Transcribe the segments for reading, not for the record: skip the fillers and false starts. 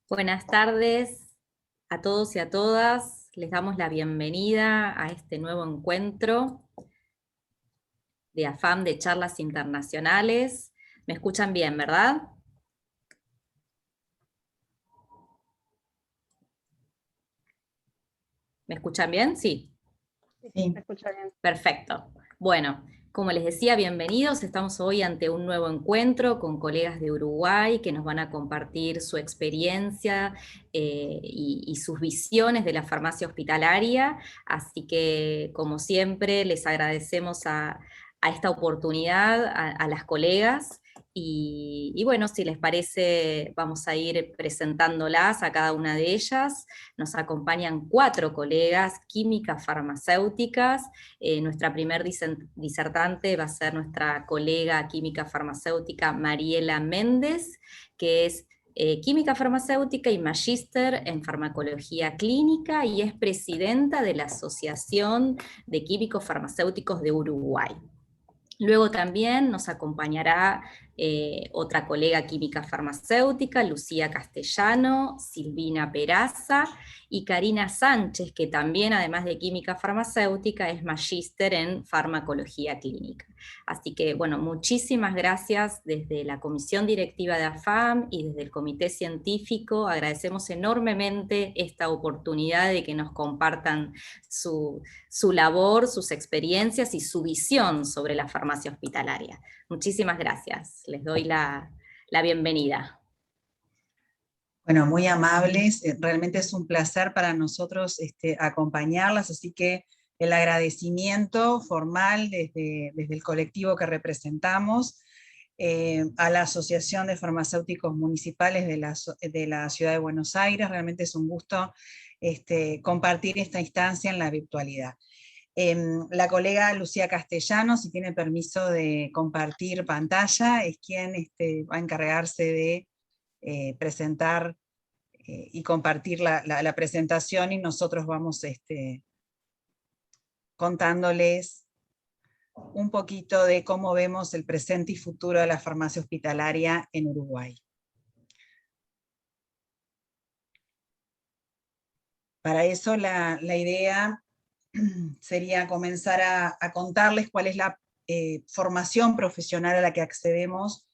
Buenas tardes a todos y a todas. Les damos la bienvenida a este nuevo encuentro de AFAM de charlas internacionales. ¿Me escuchan bien, verdad? ¿Me escuchan bien? Sí. Sí. Se escucha bien. Perfecto. Bueno, como les decía, bienvenidos. Estamos hoy ante un nuevo encuentro con colegas de Uruguay que nos van a compartir su experiencia y sus visiones de la farmacia hospitalaria. Así que, como siempre, les agradecemos a esta oportunidad, a las colegas. Y bueno, si les parece, vamos a ir presentándolas a cada una de ellas. Nos acompañan 4 colegas químicas farmacéuticas. Nuestra primer disertante va a ser nuestra colega química farmacéutica Mariela Méndez, que es química farmacéutica y magíster en farmacología clínica y es presidenta de la Asociación de Químicos Farmacéuticos de Uruguay. Luego también nos acompañará otra colega química farmacéutica, Lucía Castellano, Silvina Peraza y Karina Sánchez, que también, además de química farmacéutica, es magíster en farmacología clínica. Así que, bueno, muchísimas gracias desde la comisión directiva de AFAM y desde el comité científico. Agradecemos enormemente esta oportunidad de que nos compartan su labor, sus experiencias y su visión sobre la farmacia hospitalaria. Muchísimas gracias. Les doy la bienvenida. Bueno, muy amables, realmente es un placer para nosotros acompañarlas, así que el agradecimiento formal desde el colectivo que representamos a la Asociación de Farmacéuticos Municipales de la Ciudad de Buenos Aires. Realmente es un gusto compartir esta instancia en la virtualidad. La colega Lucía Castellano, si tiene permiso de compartir pantalla, es quien va a encargarse de presentar y compartir la presentación, y nosotros vamos contándoles un poquito de cómo vemos el presente y futuro de la farmacia hospitalaria en Uruguay. Para eso la idea sería comenzar a contarles cuál es la formación profesional a la que accedemos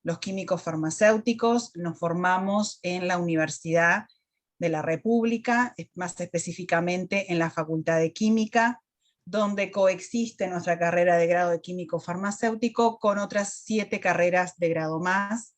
los químicos farmacéuticos. Nos formamos en la Universidad de la República, más específicamente en la Facultad de Química, donde coexiste nuestra carrera de grado de químico farmacéutico con otras 7 carreras de grado más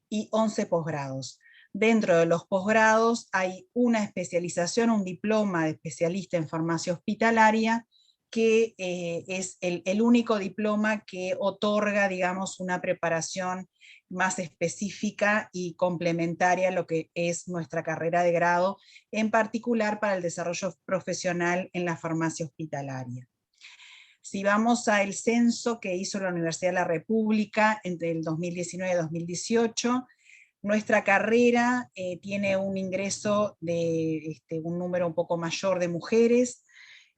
y 11 posgrados. Dentro de los posgrados hay una especialización, un diploma de especialista en farmacia hospitalaria, que es el único diploma que otorga, digamos, una preparación más específica y complementaria a lo que es nuestra carrera de grado, en particular para el desarrollo profesional en la farmacia hospitalaria. Si vamos al censo que hizo la Universidad de la República entre el 2019 y 2018, nuestra carrera tiene un ingreso de un número un poco mayor de mujeres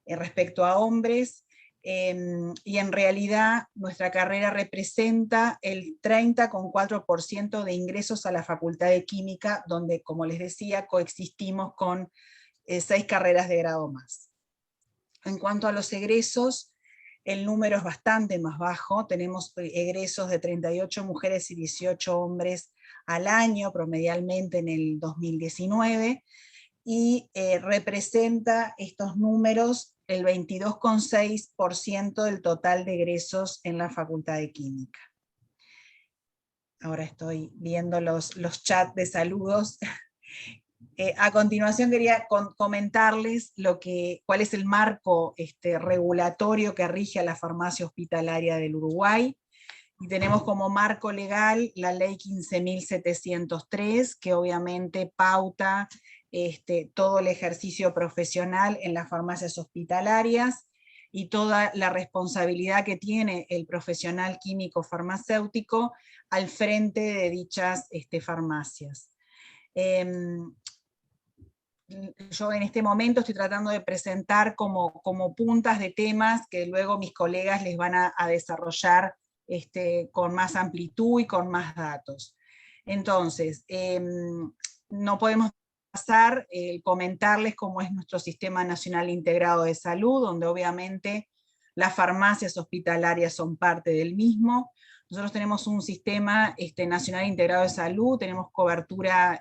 respecto a hombres, y en realidad nuestra carrera representa el 30,4% de ingresos a la Facultad de Química, donde, como les decía, coexistimos con 6 carreras de grado más. En cuanto a los egresos, el número es bastante más bajo. Tenemos egresos de 38 mujeres y 18 hombres al año, promedialmente en el 2019, y representa estos números el 22,6% del total de egresos en la Facultad de Química. Ahora estoy viendo los chats de saludos. A continuación quería comentarles cuál es el marco regulatorio que rige a la farmacia hospitalaria del Uruguay. Y tenemos como marco legal la ley 15.703, que obviamente pauta todo el ejercicio profesional en las farmacias hospitalarias y toda la responsabilidad que tiene el profesional químico farmacéutico al frente de dichas farmacias. Yo en este momento estoy tratando de presentar como puntas de temas que luego mis colegas les van a desarrollar con más amplitud y con más datos. Entonces, no podemos pasar comentarles cómo es nuestro Sistema Nacional Integrado de Salud, donde obviamente las farmacias hospitalarias son parte del mismo. Nosotros tenemos un Sistema Nacional Integrado de Salud, tenemos cobertura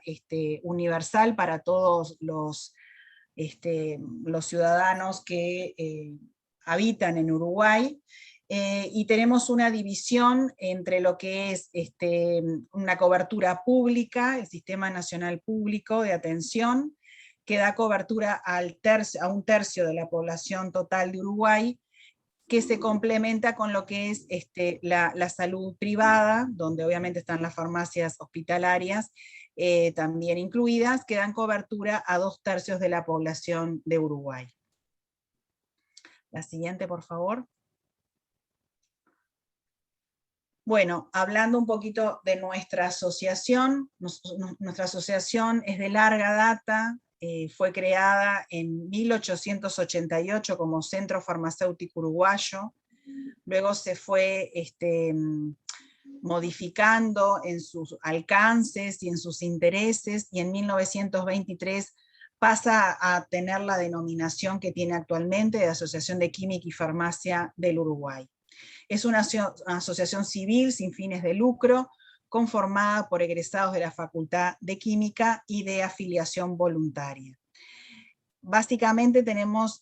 universal para todos los ciudadanos que habitan en Uruguay, y tenemos una división entre lo que es una cobertura pública, el Sistema Nacional Público de Atención, que da cobertura a un tercio de la población total de Uruguay, que se complementa con lo que es la salud privada, donde obviamente están las farmacias hospitalarias también incluidas, que dan cobertura a 2/3 de la población de Uruguay. La siguiente, por favor. Bueno, hablando un poquito de nuestra asociación, nuestra asociación es de larga data, fue creada en 1888 como Centro Farmacéutico Uruguayo, luego se fue modificando en sus alcances y en sus intereses, y en 1923 pasa a tener la denominación que tiene actualmente de Asociación de Química y Farmacia del Uruguay. Es una asociación civil sin fines de lucro, conformada por egresados de la Facultad de Química y de afiliación voluntaria. Básicamente tenemos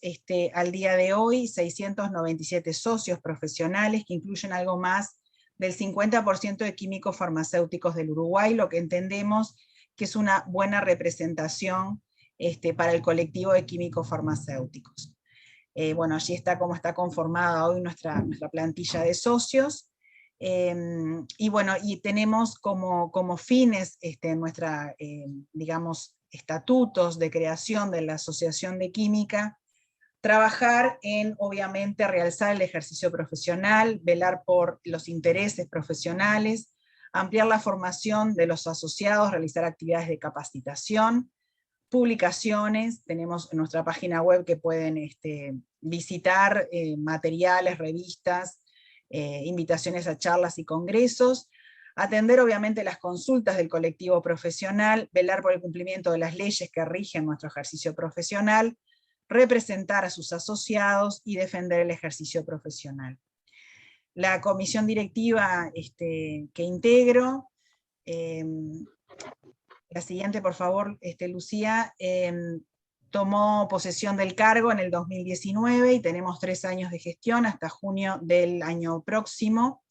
al día de hoy 697 socios profesionales, que incluyen algo más del 50% de químicos farmacéuticos del Uruguay, lo que entendemos que es una buena representación para el colectivo de químicos farmacéuticos. Bueno, allí está cómo está conformada hoy nuestra plantilla de socios. Y bueno, y tenemos como fines nuestra, digamos, estatutos de creación de la Asociación de Química, trabajar en, obviamente, realzar el ejercicio profesional, velar por los intereses profesionales, ampliar la formación de los asociados, realizar actividades de capacitación, publicaciones, tenemos en nuestra página web que pueden visitar materiales, revistas, invitaciones a charlas y congresos, atender obviamente las consultas del colectivo profesional, velar por el cumplimiento de las leyes que rigen nuestro ejercicio profesional, representar a sus asociados y defender el ejercicio profesional. La comisión directiva que integro, la siguiente, por favor, Lucía, tomó posesión del cargo en el 2019 y tenemos 3 años de gestión hasta junio del año próximo.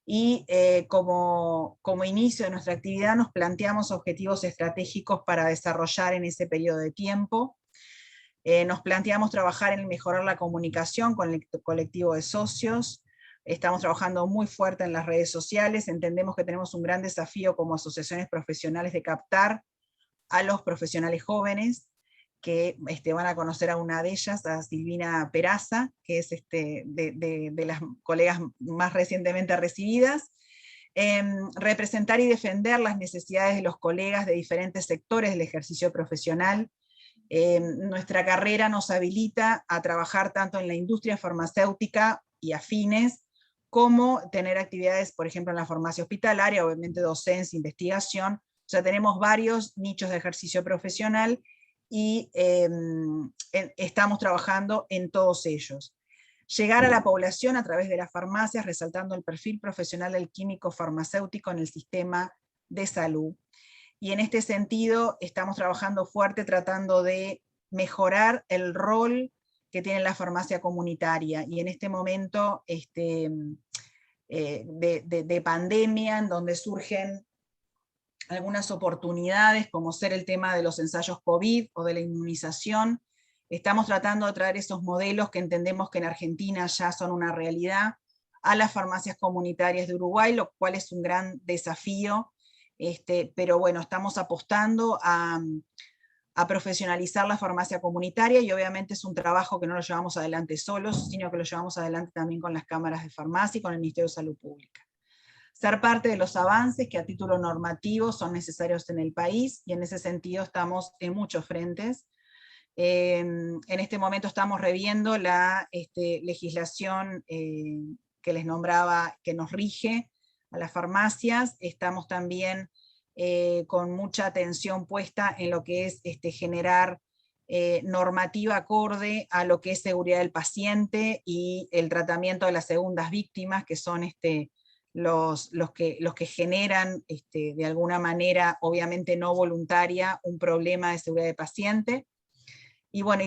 Y como inicio de nuestra actividad nos planteamos objetivos estratégicos para desarrollar en ese periodo de tiempo. Nos planteamos trabajar en mejorar la comunicación con el colectivo de socios. Estamos trabajando muy fuerte en las redes sociales, entendemos que tenemos un gran desafío como asociaciones profesionales de captar a los profesionales jóvenes, que van a conocer a una de ellas, a Silvina Peraza, que es de las colegas más recientemente recibidas. Representar y defender las necesidades de los colegas de diferentes sectores del ejercicio profesional. Nuestra carrera nos habilita a trabajar tanto en la industria farmacéutica y afines, como tener actividades, por ejemplo, en la farmacia hospitalaria, obviamente docencia, investigación. O sea, tenemos varios nichos de ejercicio profesional y estamos trabajando en todos ellos. Llegar a la población a través de las farmacias, resaltando el perfil profesional del químico farmacéutico en el sistema de salud. Y en este sentido estamos trabajando fuerte tratando de mejorar el rol que tiene la farmacia comunitaria, y en este momento de pandemia, en donde surgen algunas oportunidades, como ser el tema de los ensayos COVID o de la inmunización, estamos tratando de traer esos modelos que entendemos que en Argentina ya son una realidad a las farmacias comunitarias de Uruguay, lo cual es un gran desafío, pero bueno, estamos apostando a profesionalizar la farmacia comunitaria, y obviamente es un trabajo que no lo llevamos adelante solos, sino que lo llevamos adelante también con las cámaras de farmacia y con el Ministerio de Salud Pública. Ser parte de los avances que a título normativo son necesarios en el país, y en ese sentido estamos en muchos frentes. En este momento estamos reviendo la legislación que les nombraba, que nos rige a las farmacias. Estamos también con mucha atención puesta en lo que es generar normativa acorde a lo que es seguridad del paciente y el tratamiento de las segundas víctimas, que son los que generan de alguna manera, obviamente no voluntaria, un problema de seguridad del paciente. Y bueno,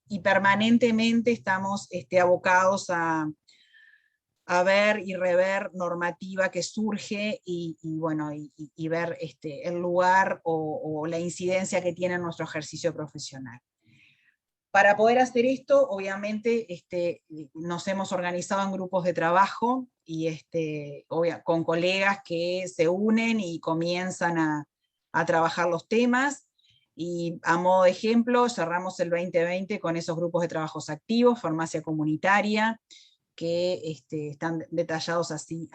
y permanentemente estamos abocados a ver y rever normativa que surge bueno, y ver el lugar o la incidencia que tiene en nuestro ejercicio profesional. Para poder hacer esto, obviamente, nos hemos organizado en grupos de trabajo y con colegas que se unen y comienzan a trabajar los temas. Y a modo de ejemplo, cerramos el 2020 con esos grupos de trabajos activos, farmacia comunitaria, que están detallados así,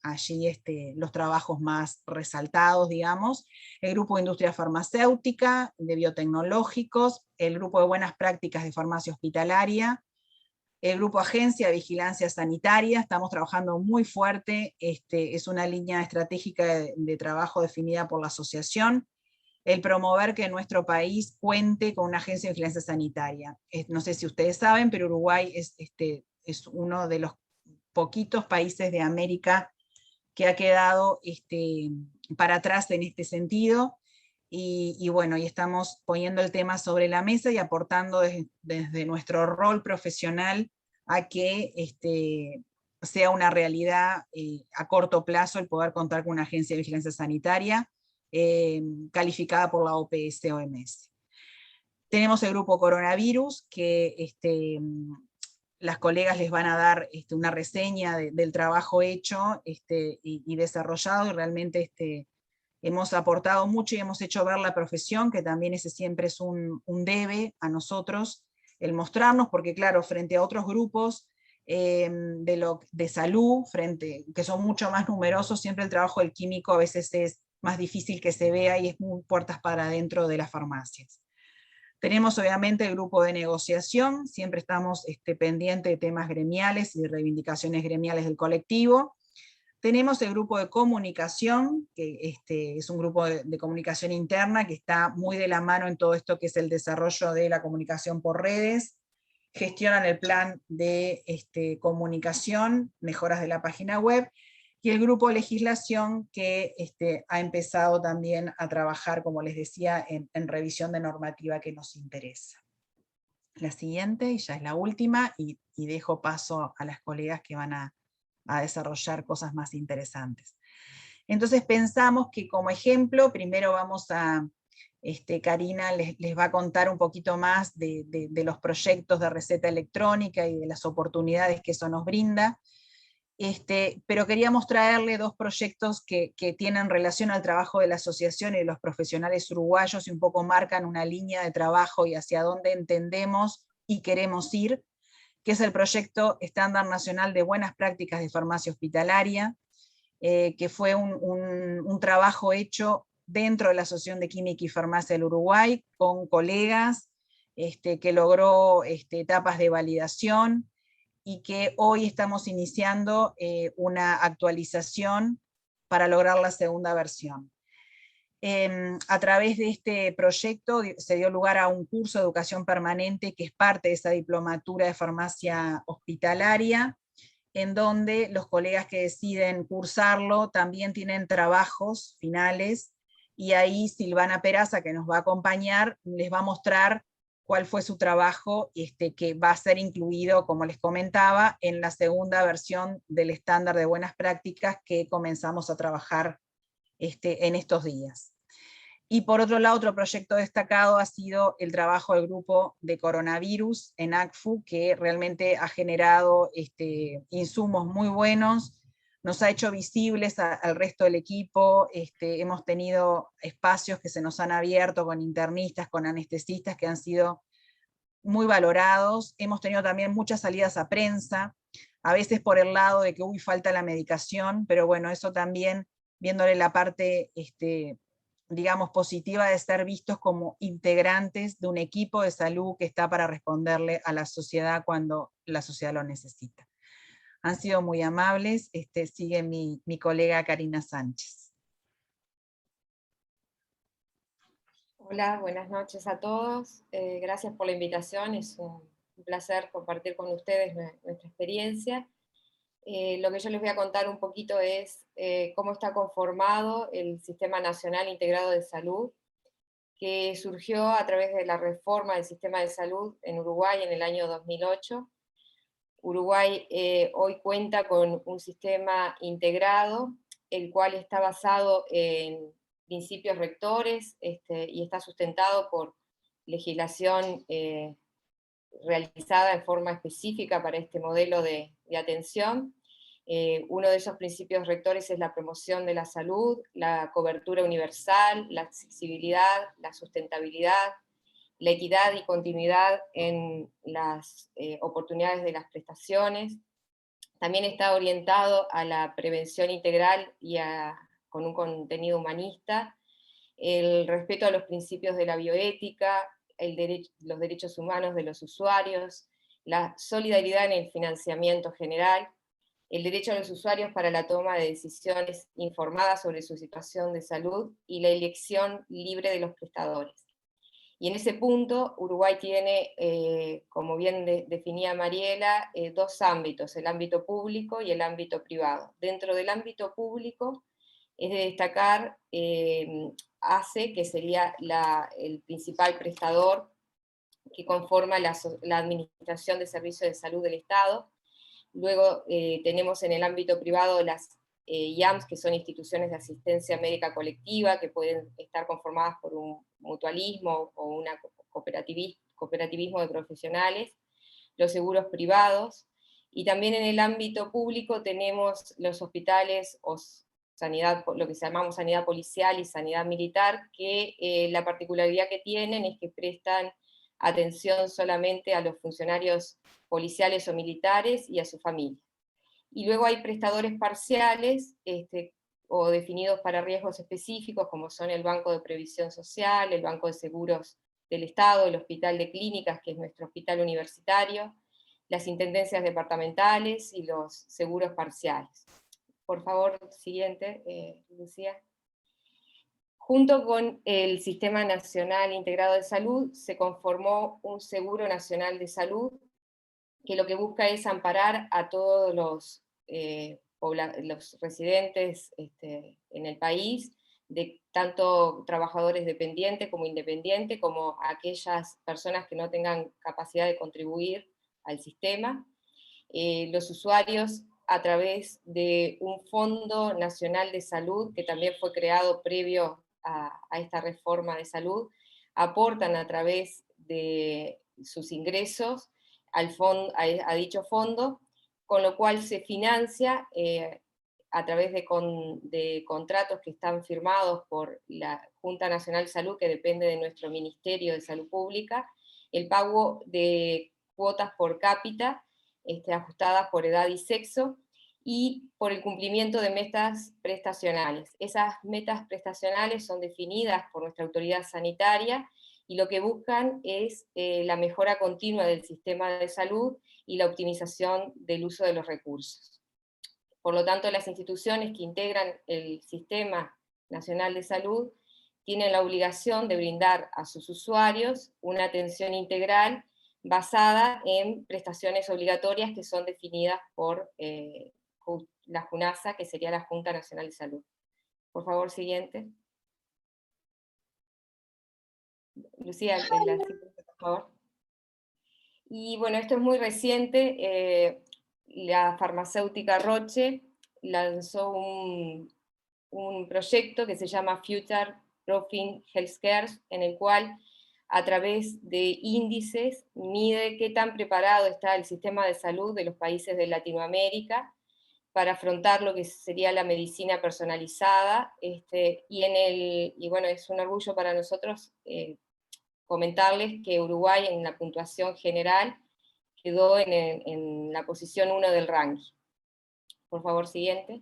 allí los trabajos más resaltados, digamos, el grupo de industria farmacéutica, de biotecnológicos, el grupo de buenas prácticas de farmacia hospitalaria, el grupo agencia de vigilancia sanitaria, estamos trabajando muy fuerte, es una línea estratégica de trabajo definida por la asociación, el promover que nuestro país cuente con una agencia de vigilancia sanitaria. No sé si ustedes saben, pero Uruguay es uno de los poquitos países de América que ha quedado para atrás en este sentido, y bueno, y estamos poniendo el tema sobre la mesa y aportando desde nuestro rol profesional a que sea una realidad a corto plazo el poder contar con una agencia de vigilancia sanitaria calificada por la OPS-OMS. Tenemos el grupo coronavirus, que las colegas les van a dar una reseña del trabajo hecho y desarrollado, y realmente hemos aportado mucho y hemos hecho ver la profesión, que también ese siempre es un debe a nosotros, el mostrarnos, porque claro, frente a otros grupos de salud, que son mucho más numerosos, siempre el trabajo del químico a veces es más difícil que se vea y es muy puertas para adentro de las farmacias. Tenemos obviamente el grupo de negociación, siempre estamos pendientes de temas gremiales y de reivindicaciones gremiales del colectivo. Tenemos el grupo de comunicación, que es un grupo de comunicación interna que está muy de la mano en todo esto que es el desarrollo de la comunicación por redes, gestionan el plan de comunicación, mejoras de la página web, y el grupo de legislación que ha empezado también a trabajar, como les decía, en revisión de normativa que nos interesa. La siguiente, y ya es la última, y dejo paso a las colegas que van a desarrollar cosas más interesantes. Entonces pensamos que como ejemplo, primero vamos a, Karina les va a contar un poquito más de los proyectos de receta electrónica y de las oportunidades que eso nos brinda. Pero queríamos traerle dos proyectos que tienen relación al trabajo de la asociación y de los profesionales uruguayos y un poco marcan una línea de trabajo y hacia dónde entendemos y queremos ir, que es el proyecto Estándar Nacional de Buenas Prácticas de Farmacia Hospitalaria, que fue un trabajo hecho dentro de la Asociación de Química y Farmacia del Uruguay, con colegas, que logró etapas de validación, y que hoy estamos iniciando una actualización para lograr la segunda versión. A través de este proyecto se dio lugar a un curso de educación permanente que es parte de esa diplomatura de farmacia hospitalaria, en donde los colegas que deciden cursarlo también tienen trabajos finales, y ahí Silvana Peraza, que nos va a acompañar, les va a mostrar cuál fue su trabajo, que va a ser incluido, como les comentaba, en la segunda versión del estándar de buenas prácticas que comenzamos a trabajar en estos días. Y por otro lado, otro proyecto destacado ha sido el trabajo del grupo de coronavirus en ACFU, que realmente ha generado insumos muy buenos, nos ha hecho visibles al resto del equipo, hemos tenido espacios que se nos han abierto con internistas, con anestesistas, que han sido muy valorados, hemos tenido también muchas salidas a prensa, a veces por el lado de que falta la medicación, pero bueno, eso también, viéndole la parte digamos, positiva de ser vistos como integrantes de un equipo de salud que está para responderle a la sociedad cuando la sociedad lo necesita. Han sido muy amables, sigue mi colega Karina Sánchez. Hola, buenas noches a todos. Gracias por la invitación, es un placer compartir con ustedes nuestra experiencia. Lo que yo les voy a contar un poquito es cómo está conformado el Sistema Nacional Integrado de Salud, que surgió a través de la reforma del sistema de salud en Uruguay en el año 2008. Uruguay hoy cuenta con un sistema integrado, el cual está basado en principios rectores y está sustentado por legislación realizada en forma específica para este modelo de atención. Uno de esos principios rectores es la promoción de la salud, la cobertura universal, la accesibilidad, la sustentabilidad, la equidad y continuidad en las oportunidades de las prestaciones. También está orientado a la prevención integral y con un contenido humanista, el respeto a los principios de la bioética, los derechos humanos de los usuarios, la solidaridad en el financiamiento general, el derecho a los usuarios para la toma de decisiones informadas sobre su situación de salud y la elección libre de los prestadores. Y en ese punto Uruguay tiene, como bien definía Mariela, dos ámbitos, el ámbito público y el ámbito privado. Dentro del ámbito público es de destacar ACE, que sería el principal prestador que conforma la Administración de Servicios de Salud del Estado. Luego tenemos en el ámbito privado las IAMS, que son instituciones de asistencia médica colectiva, que pueden estar conformadas por un mutualismo o un cooperativismo de profesionales, los seguros privados, y también en el ámbito público tenemos los hospitales o sanidad, lo que llamamos sanidad policial y sanidad militar, que la particularidad que tienen es que prestan atención solamente a los funcionarios policiales o militares y a su familia. Y luego hay prestadores parciales o definidos para riesgos específicos, como son el Banco de Previsión Social, el Banco de Seguros del Estado, el Hospital de Clínicas, que es nuestro hospital universitario, las intendencias departamentales y los seguros parciales. Por favor, siguiente, Lucía. Junto con el Sistema Nacional Integrado de Salud, se conformó un Seguro Nacional de Salud, que lo que busca es amparar a todos los residentes en el país, de tanto trabajadores dependientes como independientes, como aquellas personas que no tengan capacidad de contribuir al sistema. Los usuarios, a través de un Fondo Nacional de Salud, que también fue creado previo a esta reforma de salud, aportan a través de sus ingresos a dicho fondo, con lo cual se financia a través de contratos que están firmados por la Junta Nacional de Salud, que depende de nuestro Ministerio de Salud Pública, el pago de cuotas por cápita, ajustadas por edad y sexo, y por el cumplimiento de metas prestacionales. Esas metas prestacionales son definidas por nuestra autoridad sanitaria, y lo que buscan es la mejora continua del sistema de salud y la optimización del uso de los recursos. Por lo tanto, las instituciones que integran el Sistema Nacional de Salud tienen la obligación de brindar a sus usuarios una atención integral basada en prestaciones obligatorias que son definidas por la JUNASA, que sería la Junta Nacional de Salud. Por favor, siguiente. Lucía, por favor. Y bueno, esto es muy reciente. La farmacéutica Roche lanzó un proyecto que se llama Future Proofing Healthcare, en el cual a través de índices mide qué tan preparado está el sistema de salud de los países de Latinoamérica para afrontar lo que sería la medicina personalizada, y bueno, es un orgullo para nosotros comentarles que Uruguay en la puntuación general quedó en la posición 1 del ranking. Por favor, siguiente.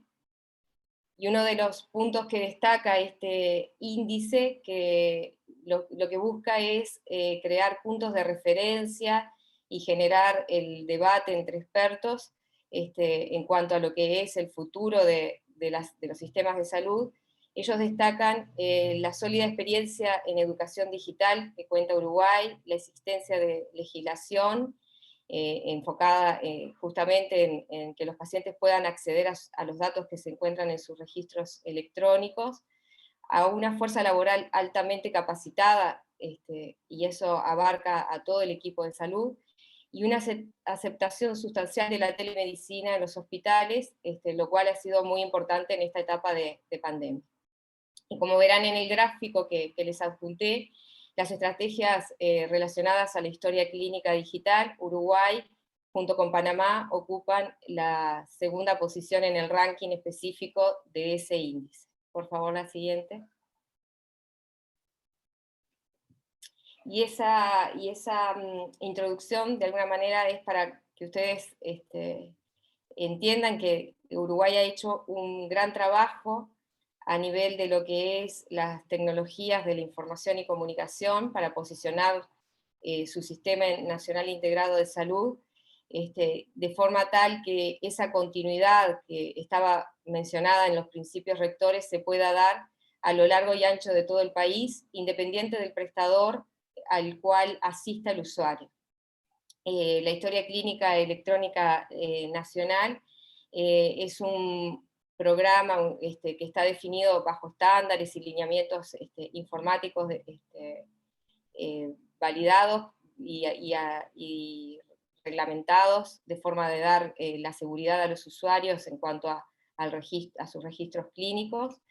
Y uno de los puntos que destaca este índice, que lo que busca es crear puntos de referencia y generar el debate entre expertos en cuanto a lo que es el futuro de los sistemas de salud, Ellos destacan la sólida experiencia en educación digital que cuenta Uruguay, la existencia de legislación enfocada justamente en que los pacientes puedan acceder a los datos que se encuentran en sus registros electrónicos, a una fuerza laboral altamente capacitada, y eso abarca a todo el equipo de salud, y una aceptación sustancial de la telemedicina en los hospitales, lo cual ha sido muy importante en esta etapa de pandemia. Y como verán en el gráfico que les adjunté, las estrategias relacionadas a la historia clínica digital, Uruguay, junto con Panamá, ocupan la segunda posición en el ranking específico de ese índice. Por favor, la siguiente. Y esa introducción, de alguna manera, es para que ustedes entiendan que Uruguay ha hecho un gran trabajo a nivel de lo que es las tecnologías de la información y comunicación para posicionar su Sistema Nacional Integrado de Salud, de forma tal que esa continuidad que estaba mencionada en los principios rectores se pueda dar a lo largo y ancho de todo el país, independiente del prestador al cual asista el usuario. La historia clínica electrónica nacional es un programa que está definido bajo estándares y lineamientos informáticos validados y reglamentados de forma de dar la seguridad a los usuarios en cuanto a sus registros clínicos,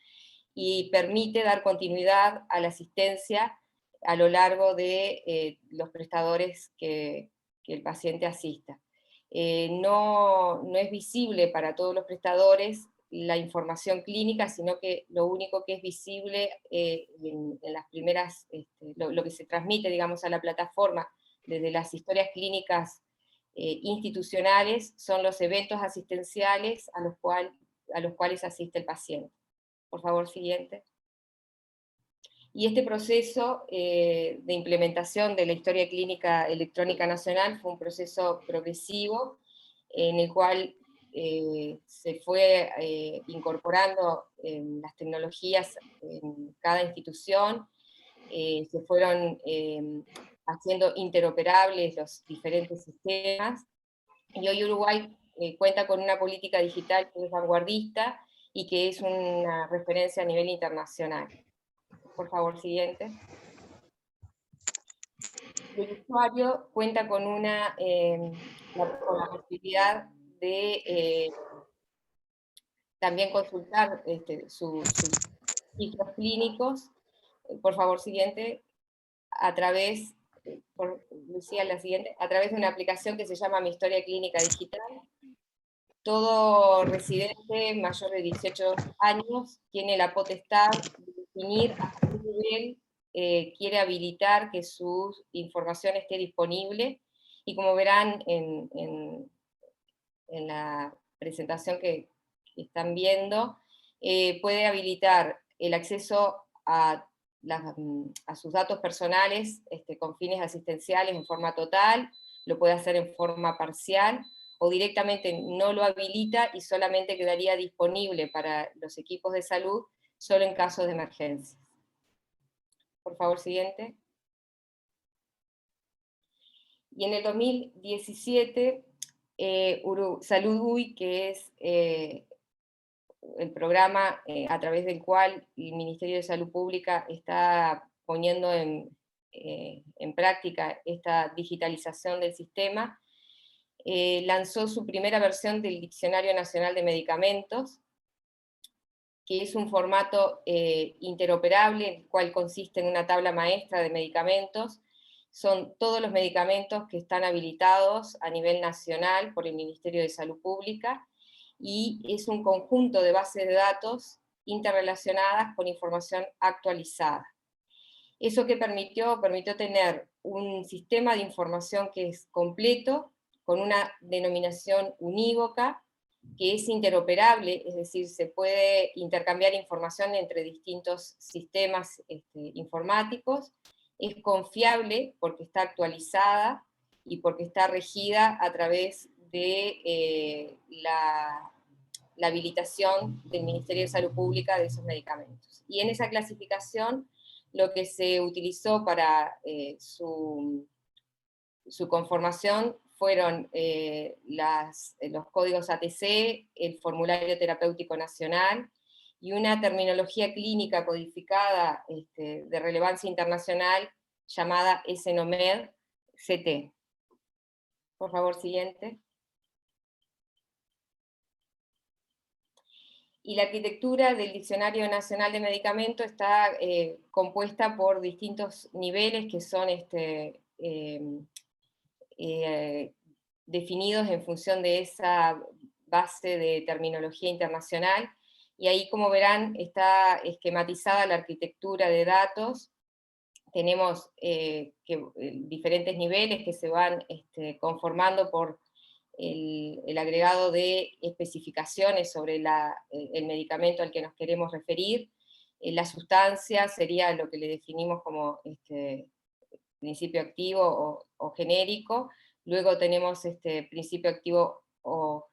y permite dar continuidad a la asistencia a lo largo de los prestadores que el paciente asista. No es visible para todos los prestadores la información clínica, sino que lo único que es visible en las primeras, lo que se transmite, digamos, a la plataforma desde las historias clínicas institucionales son los eventos asistenciales a los cuales asiste el paciente. Por favor, siguiente. Y este proceso de implementación de la historia clínica electrónica nacional fue un proceso progresivo, en el cual se fue incorporando las tecnologías en cada institución, se fueron haciendo interoperables los diferentes sistemas, y hoy Uruguay cuenta con una política digital que es vanguardista y que es una referencia a nivel internacional. Por favor, siguiente. El usuario cuenta con la posibilidad de también consultar sus registros clínicos. Por favor, siguiente. A través, Lucía, la siguiente, a través de una aplicación que se llama Mi Historia Clínica Digital. Todo residente mayor de 18 años tiene la potestad de definir a qué nivel quiere habilitar que su información esté disponible, y como verán en la presentación que están viendo, puede habilitar el acceso a sus datos personales con fines asistenciales en forma total, lo puede hacer en forma parcial, o directamente no lo habilita y solamente quedaría disponible para los equipos de salud solo en casos de emergencia. Por favor, siguiente. Y en el 2017, Salud UI, que es el programa a través del cual el Ministerio de Salud Pública está poniendo en práctica esta digitalización del sistema, lanzó su primera versión del Diccionario Nacional de Medicamentos, que es un formato interoperable, el cual consiste en una tabla maestra de medicamentos. Son todos los medicamentos que están habilitados a nivel nacional por el Ministerio de Salud Pública, y es un conjunto de bases de datos interrelacionadas con información actualizada. ¿Eso que permitió? Permitió tener un sistema de información que es completo, con una denominación unívoca, que es interoperable, es decir, se puede intercambiar información entre distintos sistemas informáticos, es confiable porque está actualizada y porque está regida a través de la habilitación del Ministerio de Salud Pública de esos medicamentos. Y en esa clasificación lo que se utilizó para su conformación fueron los códigos ATC, el Formulario Terapéutico Nacional, y una terminología clínica codificada de relevancia internacional llamada SNOMED-CT. Por favor, siguiente. Y la arquitectura del Diccionario Nacional de Medicamentos está compuesta por distintos niveles que son definidos en función de esa base de terminología internacional, y ahí, como verán, está esquematizada la arquitectura de datos. Tenemos diferentes niveles que se van conformando por el agregado de especificaciones sobre el medicamento al que nos queremos referir. La sustancia sería lo que le definimos como principio activo o genérico. Luego tenemos principio activo o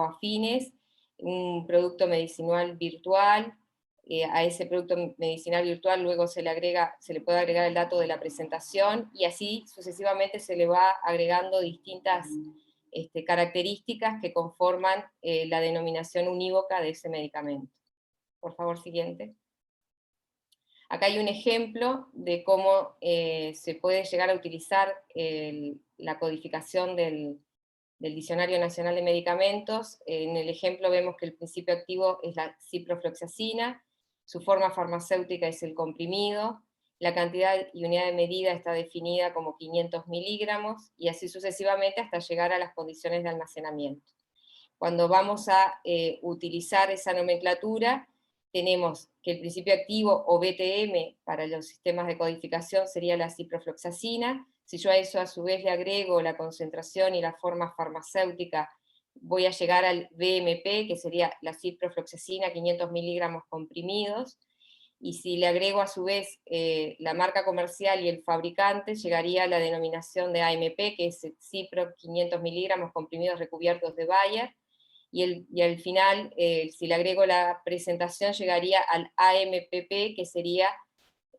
afines, un producto medicinal virtual. A ese producto medicinal virtual luego se le puede agregar el dato de la presentación, y así sucesivamente se le va agregando distintas características que conforman la denominación unívoca de ese medicamento. Por favor, siguiente. Acá hay un ejemplo de cómo se puede llegar a utilizar la codificación del Diccionario Nacional de Medicamentos. En el ejemplo vemos que el principio activo es la ciprofloxacina, su forma farmacéutica es el comprimido, la cantidad y unidad de medida está definida como 500 miligramos, y así sucesivamente hasta llegar a las condiciones de almacenamiento. Cuando vamos a utilizar esa nomenclatura, tenemos que el principio activo, o BTM, para los sistemas de codificación sería la ciprofloxacina. Si yo a eso a su vez le agrego la concentración y la forma farmacéutica, voy a llegar al BMP, que sería la ciprofloxacina, 500 miligramos comprimidos, y si le agrego a su vez la marca comercial y el fabricante, llegaría a la denominación de AMP, que es cipro 500 miligramos comprimidos recubiertos de Bayer, y al final, si le agrego la presentación, llegaría al AMPP, que sería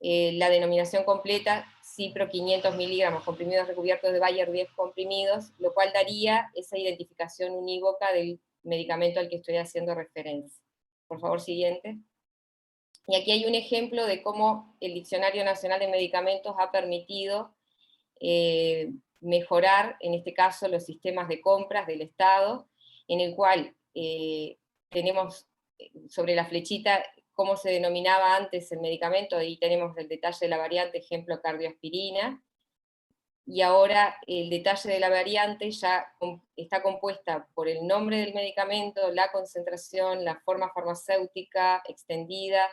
la denominación completa, cipro 500 miligramos comprimidos recubiertos de Bayer 10 comprimidos, lo cual daría esa identificación unívoca del medicamento al que estoy haciendo referencia. Por favor, siguiente. Y aquí hay un ejemplo de cómo el Diccionario Nacional de Medicamentos ha permitido mejorar, en este caso, los sistemas de compras del Estado, en el cual tenemos sobre la flechita cómo se denominaba antes el medicamento, ahí tenemos el detalle de la variante, ejemplo cardioaspirina, y ahora el detalle de la variante ya está compuesta por el nombre del medicamento, la concentración, la forma farmacéutica extendida,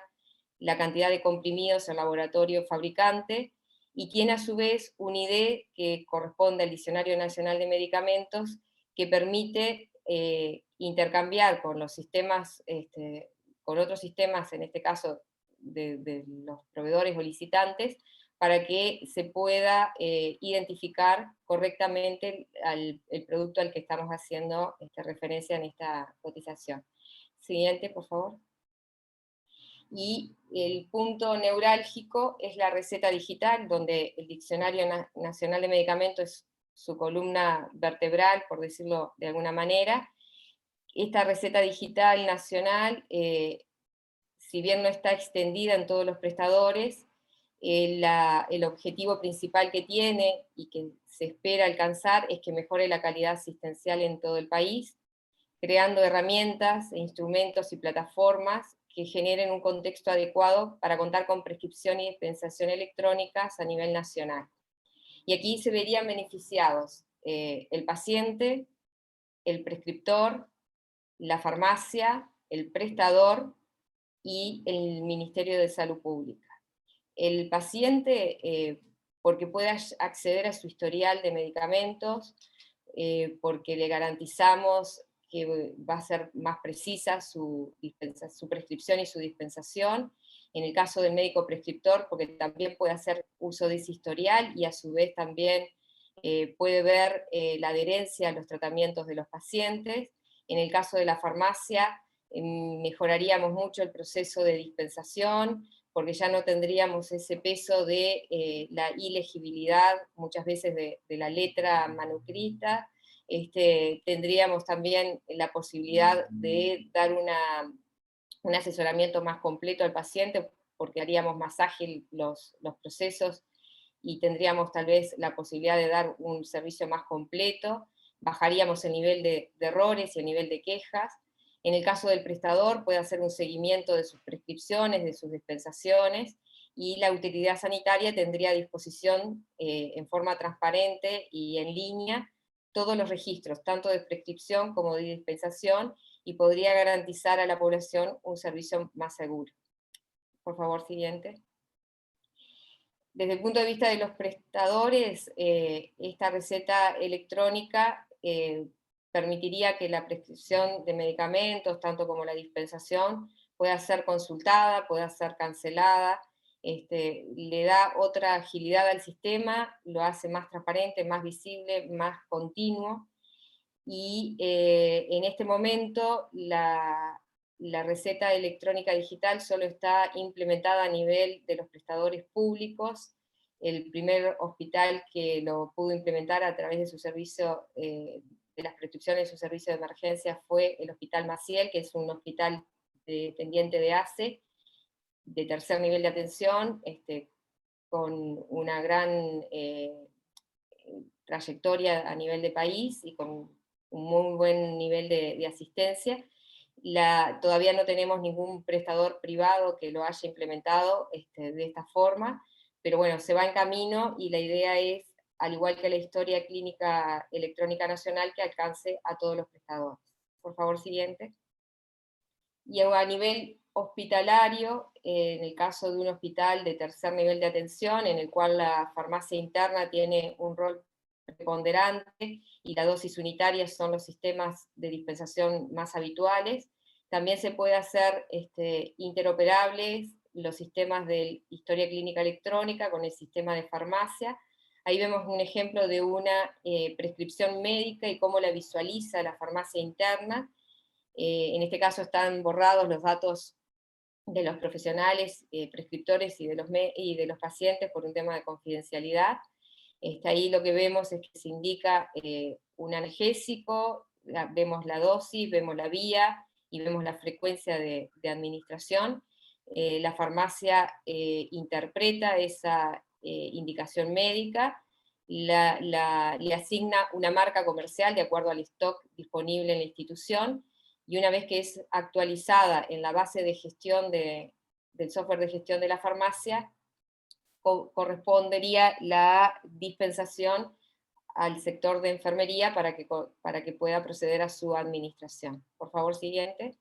la cantidad de comprimidos en laboratorio fabricante, y tiene a su vez un ID que corresponde al Diccionario Nacional de Medicamentos, que permite intercambiar con los sistemas, con otros sistemas, en este caso de los proveedores o licitantes, para que se pueda identificar correctamente el producto al que estamos haciendo referencia en esta cotización. Siguiente, por favor. Y el punto neurálgico es la receta digital, donde el Diccionario Nacional de Medicamentos es su columna vertebral, por decirlo de alguna manera. Esta receta digital nacional, si bien no está extendida en todos los prestadores, el objetivo principal que tiene y que se espera alcanzar es que mejore la calidad asistencial en todo el país, creando herramientas, instrumentos y plataformas que generen un contexto adecuado para contar con prescripción y dispensación electrónicas a nivel nacional. Y aquí se verían beneficiados el paciente, el prescriptor, la farmacia, el prestador y el Ministerio de Salud Pública. El paciente, porque puede acceder a su historial de medicamentos, porque le garantizamos que va a ser más precisa su prescripción y su dispensación. En el caso del médico prescriptor, porque también puede hacer uso de ese historial y a su vez también puede ver la adherencia a los tratamientos de los pacientes. En el caso de la farmacia, mejoraríamos mucho el proceso de dispensación, porque ya no tendríamos ese peso de la ilegibilidad, muchas veces de la letra manuscrita. Tendríamos también la posibilidad de dar un asesoramiento más completo al paciente, porque haríamos más ágil los procesos, y tendríamos tal vez la posibilidad de dar un servicio más completo, bajaríamos el nivel de errores y el nivel de quejas. En el caso del prestador, puede hacer un seguimiento de sus prescripciones, de sus dispensaciones, y la utilidad sanitaria tendría a disposición en forma transparente y en línea todos los registros, tanto de prescripción como de dispensación, y podría garantizar a la población un servicio más seguro. Por favor, siguiente. Desde el punto de vista de los prestadores, esta receta electrónica permitiría que la prescripción de medicamentos, tanto como la dispensación, pueda ser consultada, pueda ser cancelada, le da otra agilidad al sistema, lo hace más transparente, más visible, más continuo, y en este momento la receta electrónica digital solo está implementada a nivel de los prestadores públicos. El primer hospital que lo pudo implementar a través de su servicio, de las prescripciones de su servicio de emergencia, fue el Hospital Maciel, que es un hospital dependiente de ACE, de tercer nivel de atención, con una gran trayectoria a nivel de país y con un muy buen nivel de asistencia. Todavía no tenemos ningún prestador privado que lo haya implementado de esta forma, pero bueno, se va en camino, y la idea es, al igual que la historia clínica electrónica nacional, que alcance a todos los prestadores. Por favor, siguiente. Y a nivel hospitalario, en el caso de un hospital de tercer nivel de atención, en el cual la farmacia interna tiene un rol preponderante y la dosis unitaria son los sistemas de dispensación más habituales, también se puede hacer interoperables los sistemas de historia clínica electrónica con el sistema de farmacia. Ahí vemos un ejemplo de una prescripción médica y cómo la visualiza la farmacia interna. En este caso están borrados los datos de los profesionales, prescriptores y de los pacientes por un tema de confidencialidad. Ahí lo que vemos es que se indica un analgésico, vemos la dosis, vemos la vía y vemos la frecuencia de administración. La farmacia interpreta esa indicación médica, le asigna una marca comercial de acuerdo al stock disponible en la institución, y una vez que es actualizada en la base de gestión del software de gestión de la farmacia, correspondería la dispensación al sector de enfermería para que pueda proceder a su administración. Por favor, siguiente.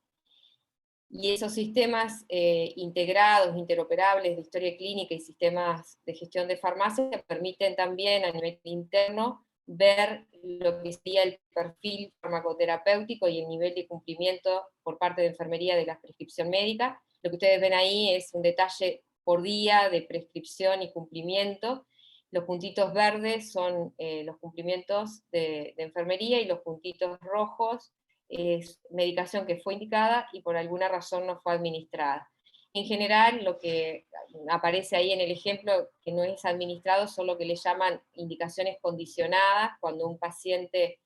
Y esos sistemas integrados, interoperables de historia clínica y sistemas de gestión de farmacia permiten también a nivel interno ver lo que sería el perfil farmacoterapéutico y el nivel de cumplimiento por parte de enfermería de la prescripción médica. Lo que ustedes ven ahí es un detalle por día de prescripción y cumplimiento. Los puntitos verdes son los cumplimientos de enfermería, y los puntitos rojos es medicación que fue indicada y por alguna razón no fue administrada. En general, lo que aparece ahí en el ejemplo que no es administrado son lo que le llaman indicaciones condicionadas, cuando un paciente,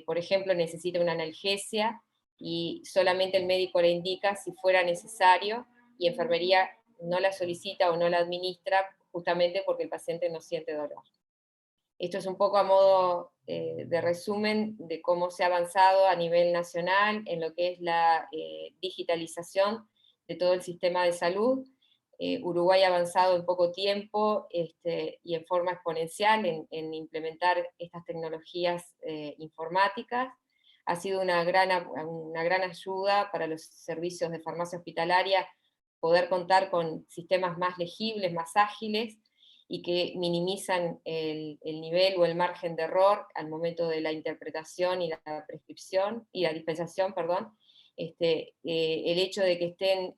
por ejemplo, necesita una analgesia y solamente el médico le indica si fuera necesario, y enfermería no la solicita o no la administra justamente porque el paciente no siente dolor. Esto es un poco a modo de resumen de cómo se ha avanzado a nivel nacional en lo que es la digitalización de todo el sistema de salud. Uruguay ha avanzado en poco tiempo y en forma exponencial en implementar estas tecnologías informáticas. Ha sido una gran ayuda para los servicios de farmacia hospitalaria poder contar con sistemas más legibles, más ágiles, y que minimizan el nivel o el margen de error al momento de la interpretación y la prescripción, y la dispensación, perdón. El hecho de que estén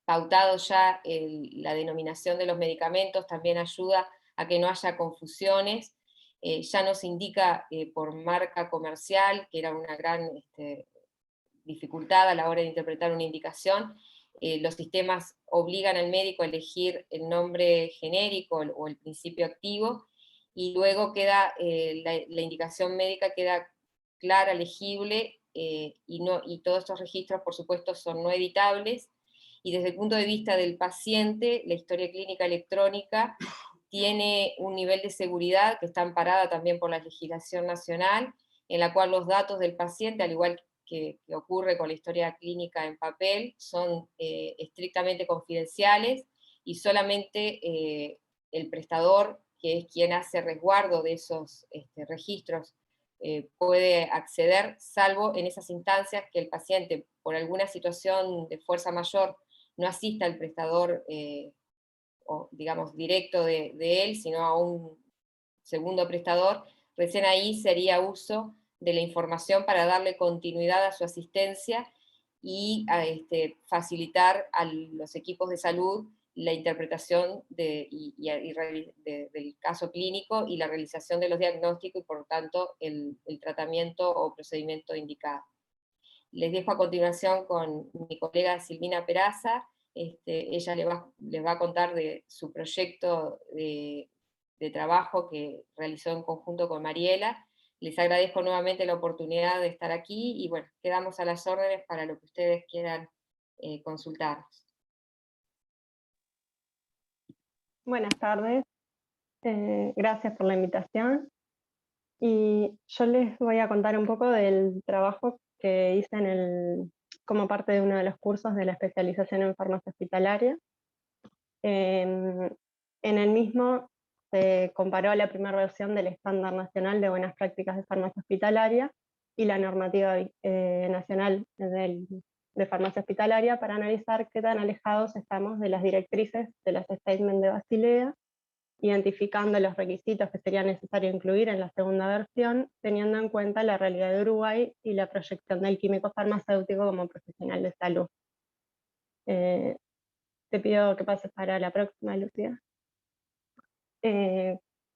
pautados ya la denominación de los medicamentos también ayuda a que no haya confusiones, ya no se indica por marca comercial, que era una gran dificultad a la hora de interpretar una indicación. Los sistemas obligan al médico a elegir el nombre genérico o el principio activo, y luego queda, la indicación médica queda clara, legible, y todos estos registros, por supuesto, son no editables, y desde el punto de vista del paciente, la historia clínica electrónica tiene un nivel de seguridad que está amparada también por la legislación nacional, en la cual los datos del paciente, al igual que ocurre con la historia clínica en papel, son estrictamente confidenciales, y solamente el prestador, que es quien hace resguardo de esos registros, puede acceder, salvo en esas instancias que el paciente, por alguna situación de fuerza mayor, no asista al prestador, o digamos directo de él, sino a un segundo prestador. Recién ahí sería uso de la información para darle continuidad a su asistencia y facilitar a los equipos de salud la interpretación del caso clínico y la realización de los diagnósticos, y por tanto el tratamiento o procedimiento indicado. Les dejo a continuación con mi colega Silvina Peraza. Ella les va a contar de su proyecto de trabajo que realizó en conjunto con Mariela. Les agradezco nuevamente la oportunidad de estar aquí, y bueno, quedamos a las órdenes para lo que ustedes quieran consultarnos. Buenas tardes, gracias por la invitación. Y yo les voy a contar un poco del trabajo que hice como parte de uno de los cursos de la especialización en farmacia hospitalaria. En el mismo se comparó la primera versión del Estándar Nacional de Buenas Prácticas de Farmacia Hospitalaria y la normativa nacional de farmacia hospitalaria, para analizar qué tan alejados estamos de las directrices de los statements de Basilea, identificando los requisitos que sería necesario incluir en la segunda versión, teniendo en cuenta la realidad de Uruguay y la proyección del químico farmacéutico como profesional de salud. Te pido que pases para la próxima, Lucía.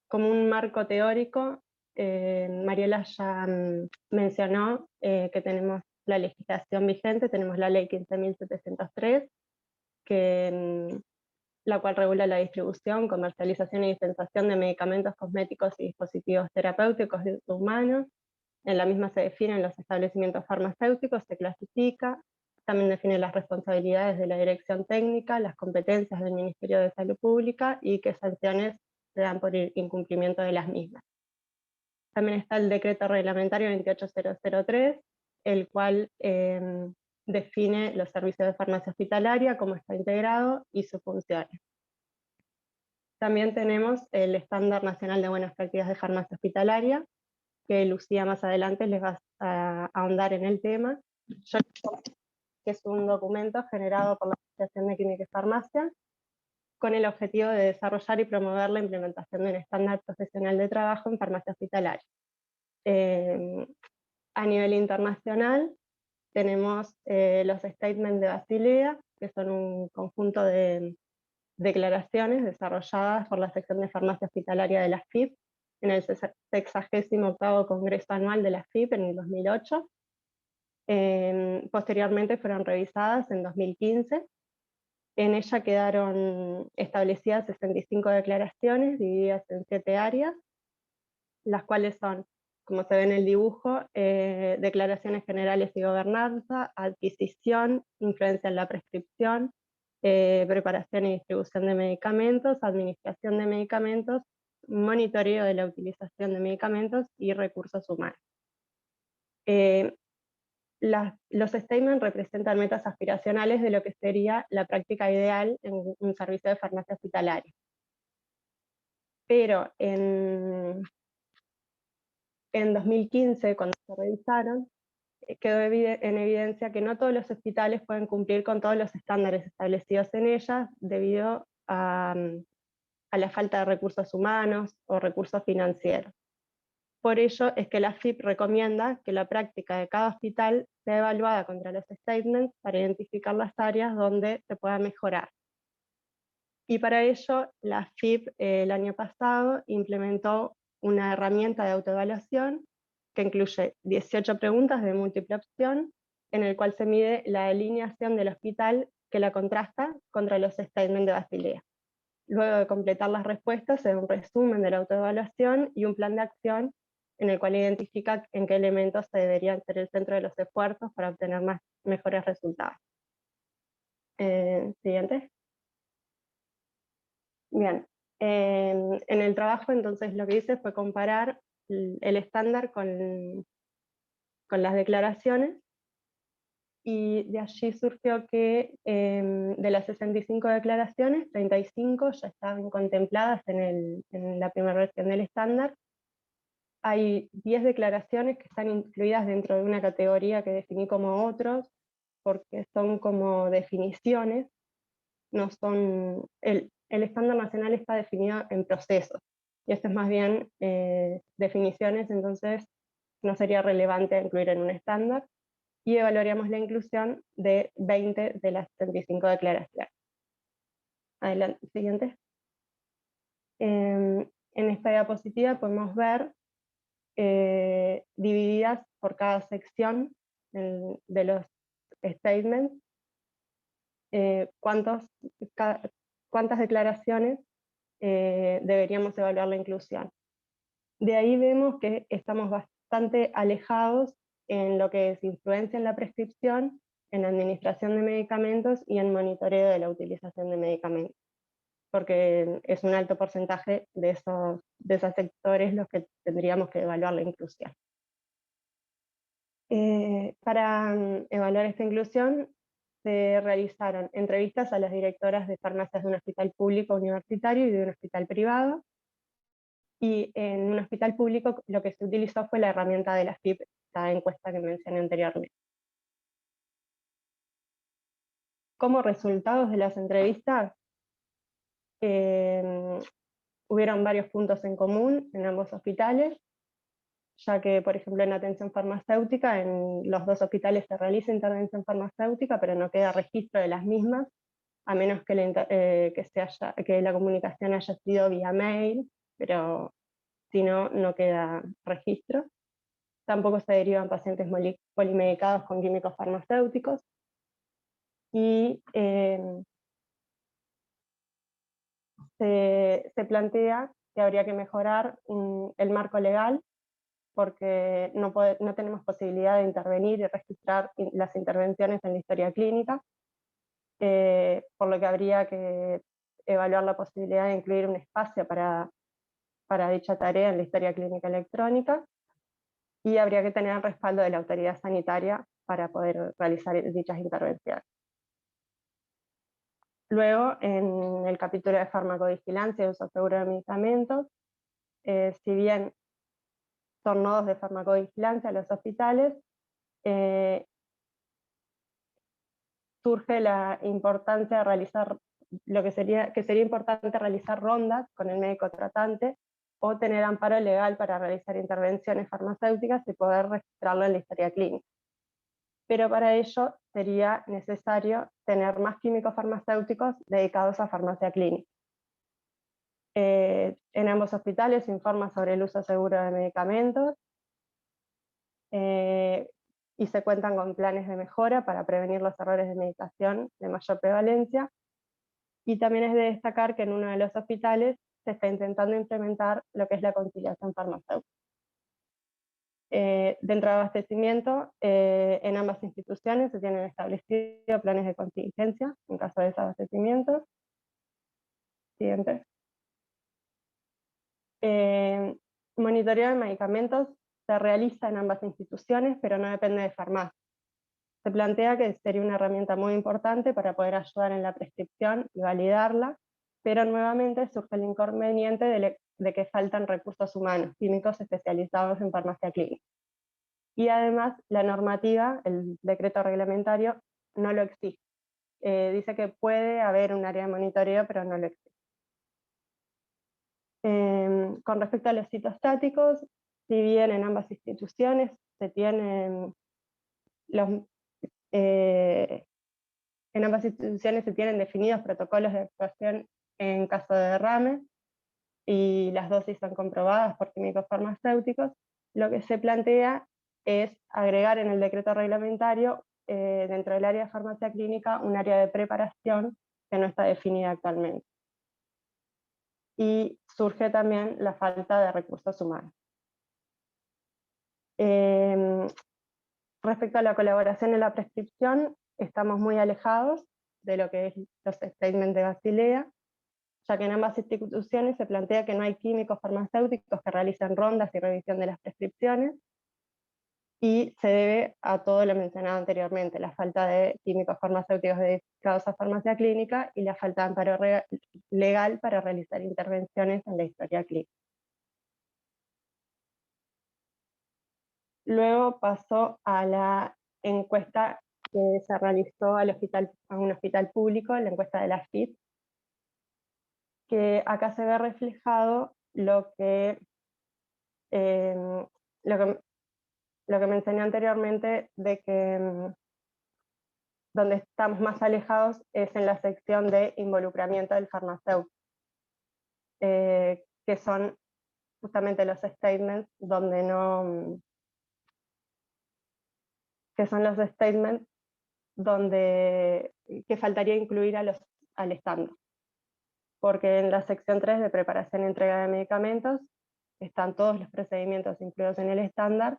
Como un marco teórico, Mariela ya mencionó que tenemos la legislación vigente, tenemos la ley 15.703, la cual regula la distribución, comercialización y dispensación de medicamentos, cosméticos y dispositivos terapéuticos de uso humano. En la misma se definen los establecimientos farmacéuticos, se clasifica, también define las responsabilidades de la dirección técnica, las competencias del Ministerio de Salud Pública y qué sanciones se dan por incumplimiento de las mismas. También está el decreto reglamentario 28003, el cual define los servicios de farmacia hospitalaria, cómo está integrado y sus funciones. También tenemos el Estándar Nacional de Buenas Prácticas de Farmacia Hospitalaria, que Lucía más adelante les va a ahondar en el tema, que es un documento generado por la Asociación de Química y Farmacia, con el objetivo de desarrollar y promover la implementación de un estándar profesional de trabajo en farmacia hospitalaria. A nivel internacional, tenemos los statements de Basilea, que son un conjunto de declaraciones desarrolladas por la sección de farmacia hospitalaria de la FIP en el 68º Congreso Anual de la FIP en el 2008. Posteriormente fueron revisadas en 2015. En ella quedaron establecidas 65 declaraciones divididas en 7 áreas, las cuales son, como se ve en el dibujo, declaraciones generales y gobernanza, adquisición, influencia en la prescripción, preparación y distribución de medicamentos, administración de medicamentos, monitoreo de la utilización de medicamentos y recursos humanos. Los statements representan metas aspiracionales de lo que sería la práctica ideal en un servicio de farmacia hospitalaria. Pero en 2015, cuando se revisaron, quedó en evidencia que no todos los hospitales pueden cumplir con todos los estándares establecidos en ellas debido a la falta de recursos humanos o recursos financieros. Por ello es que la FIP recomienda que la práctica de cada hospital sea evaluada contra los statements para identificar las áreas donde se pueda mejorar. Y para ello la FIP el año pasado implementó una herramienta de autoevaluación que incluye 18 preguntas de múltiple opción, en el cual se mide la alineación del hospital que la contrasta contra los statements de Basilea. Luego de completar las respuestas, se da un resumen de la autoevaluación y un plan de acción en el cual identifica en qué elementos se deberían ser el centro de los esfuerzos para obtener mejores resultados. Siguiente. Bien. En el trabajo, entonces, lo que hice fue comparar el estándar con las declaraciones, y de allí surgió que de las 65 declaraciones, 35 ya estaban contempladas en la primera versión del estándar. Hay 10 declaraciones que están incluidas dentro de una categoría que definí como otros, porque son como definiciones, no son... El estándar nacional está definido en procesos, y esto es más bien definiciones, entonces no sería relevante incluir en un estándar, y evaluaríamos la inclusión de 20 de las 75 declaraciones. Adelante, siguiente. En esta diapositiva podemos ver divididas por cada sección de los statements, cuántas declaraciones deberíamos evaluar la inclusión. De ahí vemos que estamos bastante alejados en lo que es influencia en la prescripción, en la administración de medicamentos y en monitoreo de la utilización de medicamentos, porque es un alto porcentaje de esos sectores los que tendríamos que evaluar la inclusión. Para evaluar esta inclusión se realizaron entrevistas a las directoras de farmacias de un hospital público universitario y de un hospital privado, y en un hospital público lo que se utilizó fue la herramienta de la FIP, esta encuesta que mencioné anteriormente. Como resultados de las entrevistas, hubieron varios puntos en común en ambos hospitales, ya que, por ejemplo, en atención farmacéutica, en los dos hospitales se realiza intervención farmacéutica, pero no queda registro de las mismas, a menos que la comunicación haya sido vía mail, pero si no, no queda registro. Tampoco se derivan pacientes polimedicados con químicos farmacéuticos, y se plantea que habría que mejorar el marco legal, porque no tenemos posibilidad de intervenir y registrar las intervenciones en la historia clínica, por lo que habría que evaluar la posibilidad de incluir un espacio para dicha tarea en la historia clínica electrónica, y habría que tener el respaldo de la autoridad sanitaria para poder realizar dichas intervenciones. Luego, en el capítulo de farmacovigilancia y uso seguro de medicamentos, si bien son nodos de farmacovigilancia los hospitales, surge la importancia de realizar sería importante realizar rondas con el médico tratante, o tener amparo legal para realizar intervenciones farmacéuticas y poder registrarlo en la historia clínica. Pero para ello sería necesario tener más químicos farmacéuticos dedicados a farmacia clínica. En ambos hospitales se informa sobre el uso seguro de medicamentos, y se cuentan con planes de mejora para prevenir los errores de medicación de mayor prevalencia, y también es de destacar que en uno de los hospitales se está intentando implementar lo que es la conciliación farmacéutica. Dentro de abastecimiento, en ambas instituciones se tienen establecidos planes de contingencia en caso de desabastecimiento. Siguiente. Monitoreo de medicamentos se realiza en ambas instituciones, pero no depende de farmacia. Se plantea que sería una herramienta muy importante para poder ayudar en la prescripción y validarla, pero nuevamente surge el inconveniente de que faltan recursos humanos, químicos especializados en farmacia clínica. Y además la normativa, el decreto reglamentario, no lo exige. Dice que puede haber un área de monitoreo, pero no lo exige. Con respecto a los citostáticos, si bien en ambas instituciones se tienen definidos protocolos de actuación en caso de derrame, y las dosis son comprobadas por químicos farmacéuticos, lo que se plantea es agregar en el decreto reglamentario, dentro del área de farmacia clínica, un área de preparación que no está definida actualmente. Y surge también la falta de recursos humanos. Respecto a la colaboración en la prescripción, estamos muy alejados de lo que es los statements de Basilea, ya que en ambas instituciones se plantea que no hay químicos farmacéuticos que realicen rondas y revisión de las prescripciones, y se debe a todo lo mencionado anteriormente, la falta de químicos farmacéuticos dedicados a farmacia clínica y la falta de amparo legal para realizar intervenciones en la historia clínica. Luego pasó a la encuesta que se realizó a un hospital público, la encuesta de la FIT, que acá se ve reflejado lo que mencioné anteriormente, de que donde estamos más alejados es en la sección de involucramiento del farmacéutico, que son justamente los statements donde no, que son los statements que faltaría incluir al estándar. Porque en la sección 3 de preparación y entrega de medicamentos están todos los procedimientos incluidos en el estándar.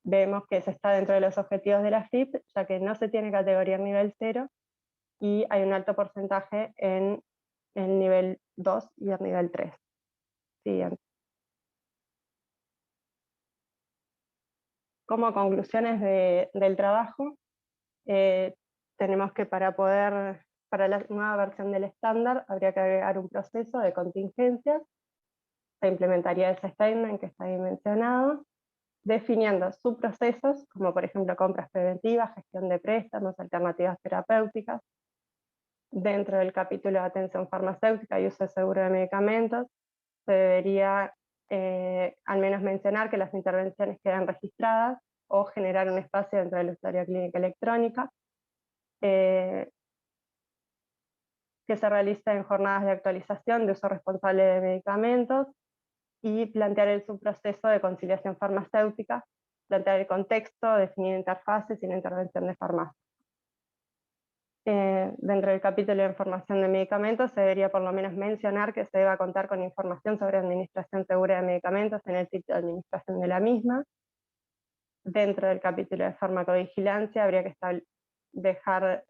Vemos que se está dentro de los objetivos de la FIP, ya que no se tiene categoría nivel 0 y hay un alto porcentaje en el nivel 2 y el nivel 3. Siguiente. Como conclusiones del trabajo, tenemos que para la nueva versión del estándar habría que agregar un proceso de contingencias. Se implementaría ese statement que está ahí mencionado, definiendo subprocesos, como por ejemplo compras preventivas, gestión de préstamos, alternativas terapéuticas. Dentro del capítulo de atención farmacéutica y uso seguro de medicamentos, se debería al menos mencionar que las intervenciones quedan registradas o generar un espacio dentro de la historia clínica electrónica, que se realice en jornadas de actualización de uso responsable de medicamentos, y plantear el subproceso de conciliación farmacéutica, plantear el contexto, definir interfaces y la intervención de farmacia. Dentro del capítulo de información de medicamentos se debería por lo menos mencionar que se deba contar con información sobre administración segura de medicamentos en el sitio de administración de la misma. Dentro del capítulo de farmacovigilancia habría que dejar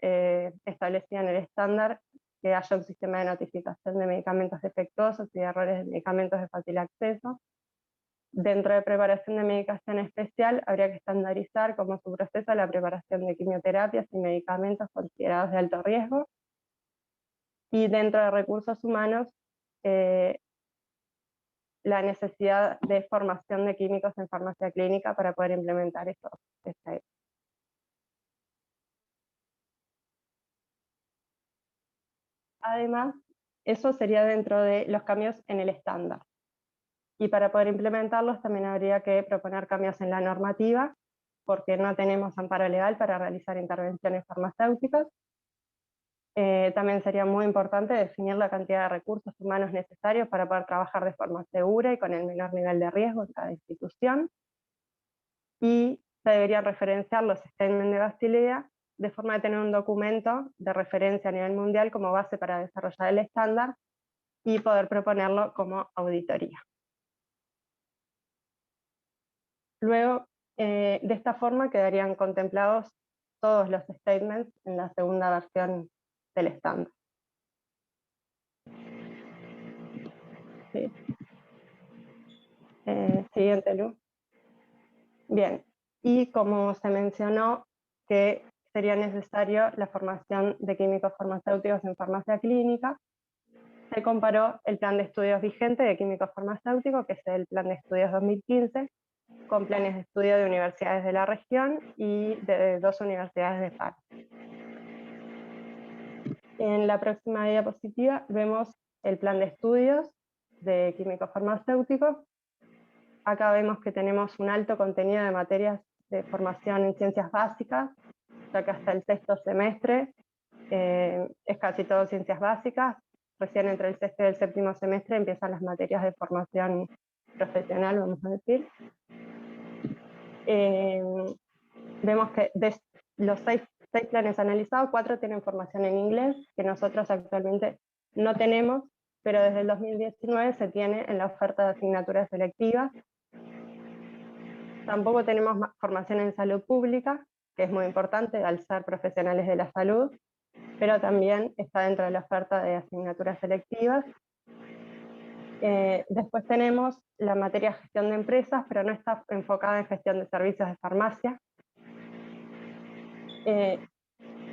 establecido en el estándar que haya un sistema de notificación de medicamentos defectuosos y de errores de medicamentos de fácil acceso. Dentro de preparación de medicación especial, habría que estandarizar como su proceso la preparación de quimioterapias y medicamentos considerados de alto riesgo. Y dentro de recursos humanos, la necesidad de formación de químicos en farmacia clínica para poder implementar estos estados. Además, eso sería dentro de los cambios en el estándar. Y para poder implementarlos también habría que proponer cambios en la normativa, porque no tenemos amparo legal para realizar intervenciones farmacéuticas. También sería muy importante definir la cantidad de recursos humanos necesarios para poder trabajar de forma segura y con el menor nivel de riesgo en cada institución. Y se deberían referenciar los statements de Basilea de forma de tener un documento de referencia a nivel mundial como base para desarrollar el estándar y poder proponerlo como auditoría. Luego, de esta forma quedarían contemplados todos los statements en la segunda versión del estándar. Sí. Siguiente, Lu. Bien, y como se mencionó que sería necesario la formación de químicos farmacéuticos en farmacia clínica, se comparó el plan de estudios vigente de químicos farmacéuticos, que es el plan de estudios 2015, con planes de estudio de universidades de la región y de 2 universidades de FAR. En la próxima diapositiva vemos el plan de estudios de químicos farmacéuticos. Acá vemos que tenemos un alto contenido de materias de formación en ciencias básicas, ya que hasta el 6º semestre es casi todo ciencias básicas, recién entre el sexto y el séptimo semestre empiezan las materias de formación profesional, vamos a decir. Vemos que de los seis planes analizados, 4 tienen formación en inglés, que nosotros actualmente no tenemos, pero desde el 2019 se tiene en la oferta de asignaturas selectivas. Tampoco tenemos formación en salud pública, que es muy importante al ser profesionales de la salud, pero también está dentro de la oferta de asignaturas selectivas. Después tenemos la materia gestión de empresas, pero no está enfocada en gestión de servicios de farmacia.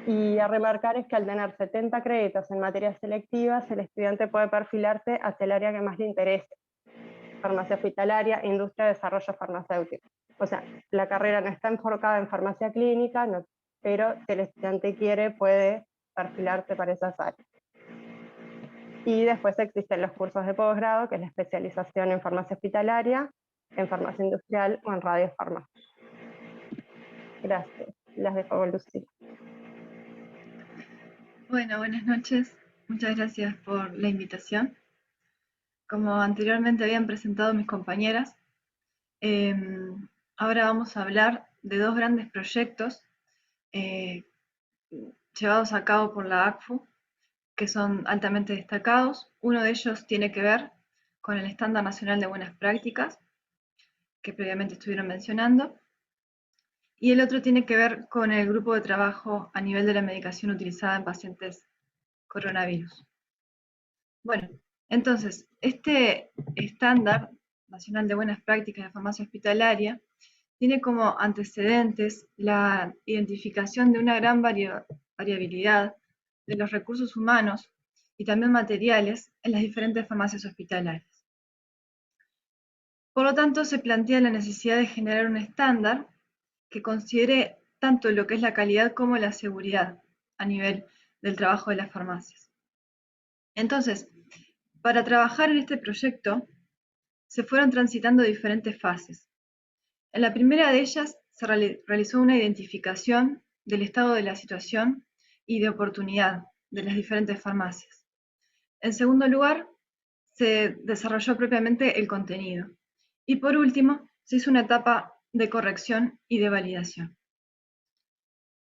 Y a remarcar es que al tener 70 créditos en materias selectivas, el estudiante puede perfilarse hacia el área que más le interese: farmacia hospitalaria, industria, desarrollo farmacéutico. O sea, la carrera no está enfocada en farmacia clínica, no, pero si el estudiante quiere, puede perfilarse para esas áreas. Y después existen los cursos de posgrado, que es la especialización en farmacia hospitalaria, en farmacia industrial o en radiofarmacia. Gracias. Las dejo con Lucía. Bueno, buenas noches. Muchas gracias por la invitación. Como anteriormente habían presentado mis compañeras, ahora vamos a hablar de 2 grandes proyectos llevados a cabo por la ACFU, que son altamente destacados. Uno de ellos tiene que ver con el Estándar Nacional de Buenas Prácticas, que previamente estuvieron mencionando, y el otro tiene que ver con el grupo de trabajo a nivel de la medicación utilizada en pacientes coronavirus. Bueno, entonces, este Estándar Nacional de Buenas Prácticas de Farmacia Hospitalaria tiene como antecedentes la identificación de una gran variabilidad de los recursos humanos y también materiales en las diferentes farmacias hospitalarias. Por lo tanto, se plantea la necesidad de generar un estándar que considere tanto lo que es la calidad como la seguridad a nivel del trabajo de las farmacias. Entonces, para trabajar en este proyecto, se fueron transitando diferentes fases. En la primera de ellas se realizó una identificación del estado de la situación y de oportunidad de las diferentes farmacias. En segundo lugar, se desarrolló propiamente el contenido. Y por último, se hizo una etapa de corrección y de validación.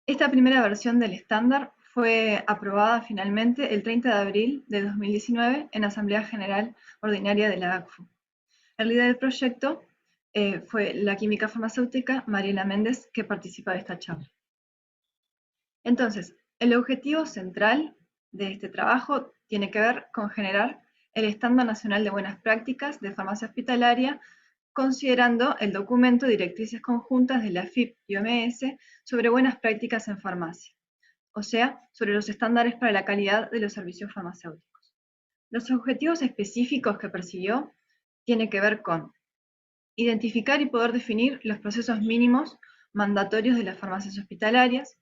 Esta primera versión del estándar fue aprobada finalmente el 30 de abril de 2019 en Asamblea General Ordinaria de la ACFU. El líder del proyecto fue la química farmacéutica Mariela Méndez, que participa de esta charla. Entonces, el objetivo central de este trabajo tiene que ver con generar el Estándar Nacional de Buenas Prácticas de Farmacia Hospitalaria, considerando el documento Directrices Conjuntas de la FIP y OMS sobre buenas prácticas en farmacia, o sea, sobre los estándares para la calidad de los servicios farmacéuticos. Los objetivos específicos que persiguió tienen que ver con identificar y poder definir los procesos mínimos mandatorios de las farmacias hospitalarias,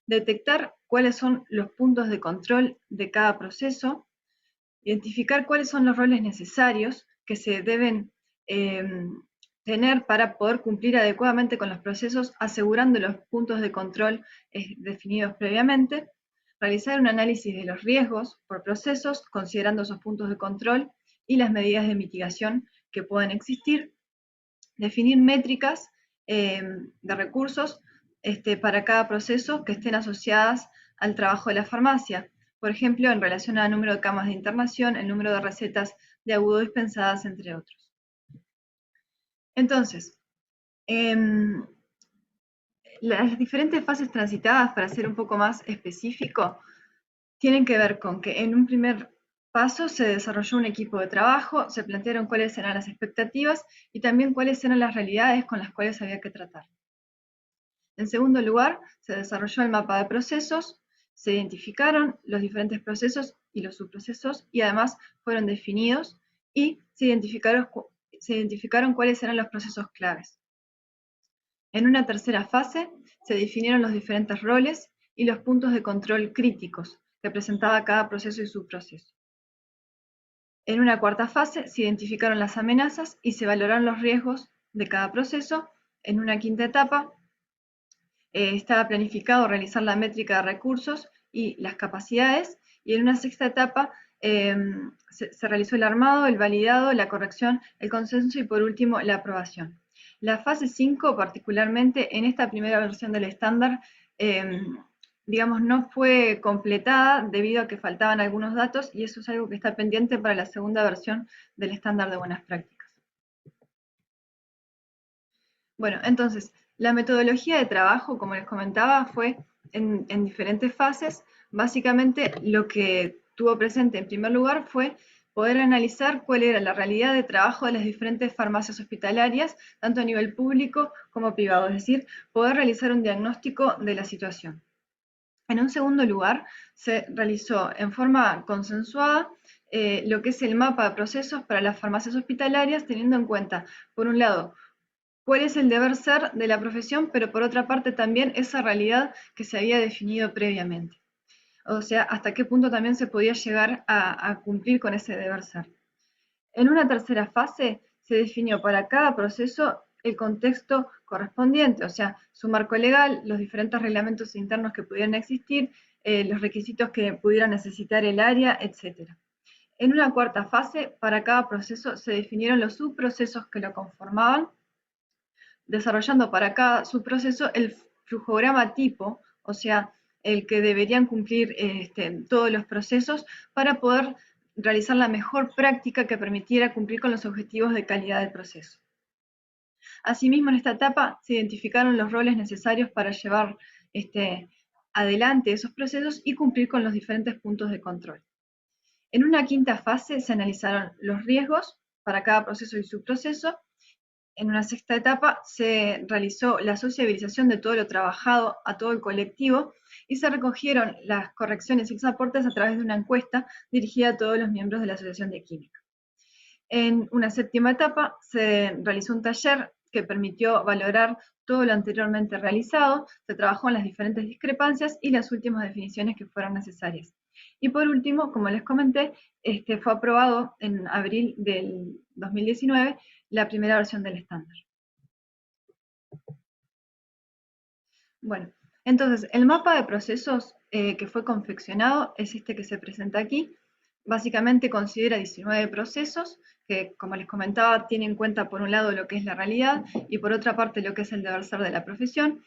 detectar cuáles son los puntos de control de cada proceso, identificar cuáles son los roles necesarios que se deben tener para poder cumplir adecuadamente con los procesos, asegurando los puntos de control definidos previamente, realizar un análisis de los riesgos por procesos, considerando esos puntos de control y las medidas de mitigación que pueden existir, definir métricas de recursos para cada proceso que estén asociadas al trabajo de la farmacia. Por ejemplo, en relación al número de camas de internación, el número de recetas de agudo dispensadas, entre otros. Entonces, las diferentes fases transitadas, para ser un poco más específico, tienen que ver con que en un primer paso se desarrolló un equipo de trabajo, se plantearon cuáles eran las expectativas y también cuáles eran las realidades con las cuales había que tratar. En segundo lugar, se desarrolló el mapa de procesos, se identificaron los diferentes procesos y los subprocesos y además fueron definidos y se identificaron cuáles eran los procesos claves. En una tercera fase, se definieron los diferentes roles y los puntos de control críticos que presentaba cada proceso y subproceso. En una cuarta fase, se identificaron las amenazas y se valoraron los riesgos de cada proceso. En una quinta etapa, estaba planificado realizar la métrica de recursos y las capacidades, y en una sexta etapa se realizó el armado, el validado, la corrección, el consenso y por último la aprobación. La fase 5, particularmente en esta primera versión del estándar, digamos, no fue completada debido a que faltaban algunos datos y eso es algo que está pendiente para la segunda versión del estándar de buenas prácticas. Bueno, entonces, la metodología de trabajo, como les comentaba, fue en diferentes fases. Básicamente, lo que tuvo presente en primer lugar fue poder analizar cuál era la realidad de trabajo de las diferentes farmacias hospitalarias, tanto a nivel público como privado, es decir, poder realizar un diagnóstico de la situación. En un segundo lugar, se realizó en forma consensuada lo que es el mapa de procesos para las farmacias hospitalarias, teniendo en cuenta, por un lado, cuál es el deber ser de la profesión, pero por otra parte también esa realidad que se había definido previamente. O sea, hasta qué punto también se podía llegar a cumplir con ese deber ser. En una tercera fase se definió para cada proceso el contexto correspondiente, o sea, su marco legal, los diferentes reglamentos internos que pudieran existir, los requisitos que pudiera necesitar el área, etc. En una cuarta fase, para cada proceso se definieron los subprocesos que lo conformaban, desarrollando para cada subproceso el flujograma tipo, o sea, el que deberían cumplir todos los procesos para poder realizar la mejor práctica que permitiera cumplir con los objetivos de calidad del proceso. Asimismo, en esta etapa se identificaron los roles necesarios para llevar adelante esos procesos y cumplir con los diferentes puntos de control. En una quinta fase se analizaron los riesgos para cada proceso y subproceso. En una sexta etapa se realizó la sociabilización de todo lo trabajado a todo el colectivo y se recogieron las correcciones y aportes a través de una encuesta dirigida a todos los miembros de la Asociación de Química. En una séptima etapa se realizó un taller que permitió valorar todo lo anteriormente realizado, se trabajó en las diferentes discrepancias y las últimas definiciones que fueron necesarias. Y por último, como les comenté, fue aprobado en abril del 2019 la primera versión del estándar. Bueno, entonces el mapa de procesos que fue confeccionado es este que se presenta aquí. Básicamente considera 19 procesos que, como les comentaba, tiene en cuenta por un lado lo que es la realidad y por otra parte lo que es el deber ser de la profesión.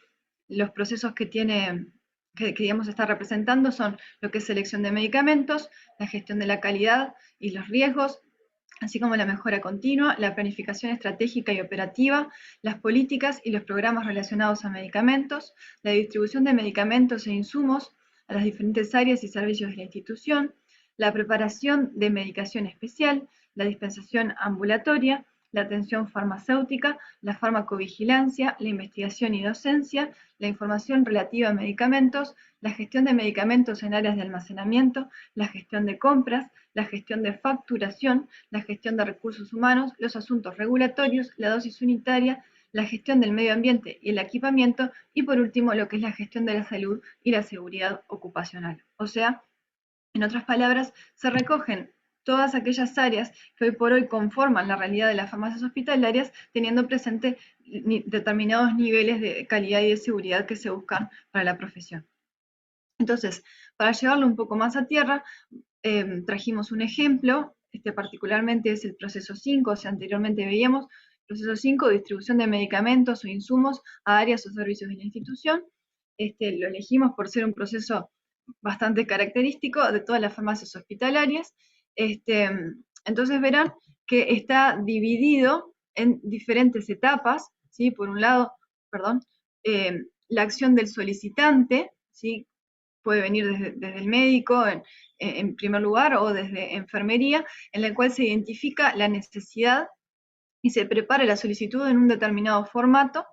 Los procesos que digamos está representando son lo que es selección de medicamentos, la gestión de la calidad y los riesgos, así como la mejora continua, la planificación estratégica y operativa, las políticas y los programas relacionados a medicamentos, la distribución de medicamentos e insumos a las diferentes áreas y servicios de la institución, la preparación de medicación especial, la dispensación ambulatoria, la atención farmacéutica, la farmacovigilancia, la investigación y docencia, la información relativa a medicamentos, la gestión de medicamentos en áreas de almacenamiento, la gestión de compras, la gestión de facturación, la gestión de recursos humanos, los asuntos regulatorios, la dosis unitaria, la gestión del medio ambiente y el equipamiento, y por último lo que es la gestión de la salud y la seguridad ocupacional. O sea, en otras palabras, se recogen todas aquellas áreas que hoy por hoy conforman la realidad de las farmacias hospitalarias, teniendo presente determinados niveles de calidad y de seguridad que se buscan para la profesión. Entonces, para llevarlo un poco más a tierra, trajimos un ejemplo, particularmente es el proceso 5, o sea, anteriormente veíamos proceso 5, distribución de medicamentos o insumos a áreas o servicios de la institución. Lo elegimos por ser un proceso bastante característico de todas las farmacias hospitalarias. Entonces verán que está dividido en diferentes etapas, ¿sí? Por un lado, la acción del solicitante, ¿sí? Puede venir desde el médico en primer lugar o desde enfermería, en la cual se identifica la necesidad y se prepara la solicitud en un determinado formato.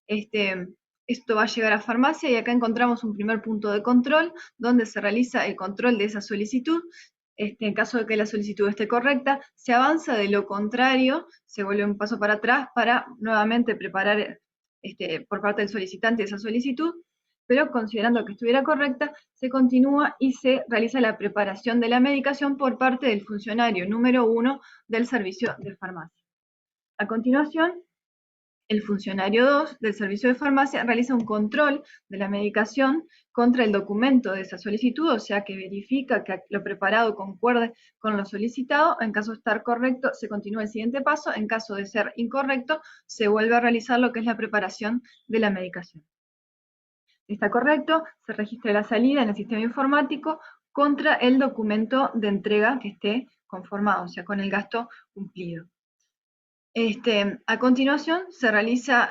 Esto va a llegar a farmacia y acá encontramos un primer punto de control donde se realiza el control de esa solicitud. En caso de que la solicitud esté correcta, se avanza, de lo contrario, se vuelve un paso para atrás para nuevamente preparar por parte del solicitante esa solicitud, pero considerando que estuviera correcta, se continúa y se realiza la preparación de la medicación por parte del funcionario número 1 del servicio de farmacia. A continuación, el funcionario 2 del servicio de farmacia realiza un control de la medicación contra el documento de esa solicitud, o sea que verifica que lo preparado concuerde con lo solicitado. En caso de estar correcto, se continúa el siguiente paso. En caso de ser incorrecto, se vuelve a realizar lo que es la preparación de la medicación. Si está correcto, se registra la salida en el sistema informático contra el documento de entrega que esté conformado, o sea, con el gasto cumplido. A continuación, se realiza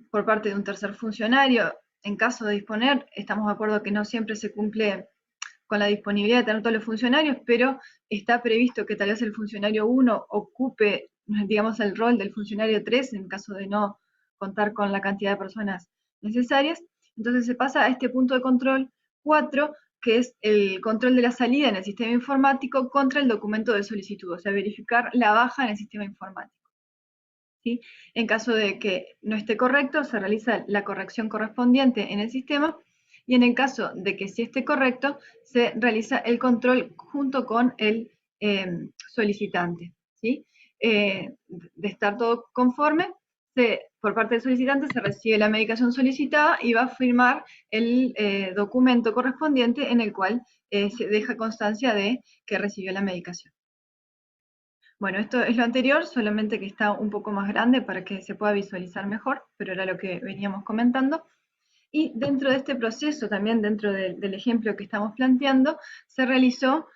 por parte de un tercer funcionario, en caso de disponer, estamos de acuerdo que no siempre se cumple con la disponibilidad de tener todos los funcionarios, pero está previsto que tal vez el funcionario 1 ocupe, digamos, el rol del funcionario 3 en caso de no contar con la cantidad de personas necesarias. Entonces se pasa a este punto de control 4, que es el control de la salida en el sistema informático contra el documento de solicitud, o sea, verificar la baja en el sistema informático. ¿Sí? En caso de que no esté correcto, se realiza la corrección correspondiente en el sistema, y en el caso de que sí esté correcto, se realiza el control junto con el solicitante. ¿Sí? De estar todo conforme, por parte del solicitante se recibe la medicación solicitada y va a firmar el documento correspondiente en el cual se deja constancia de que recibió la medicación. Bueno, esto es lo anterior, solamente que está un poco más grande para que se pueda visualizar mejor, pero era lo que veníamos comentando. Y dentro de este proceso, también dentro del ejemplo que estamos planteando, se realizó,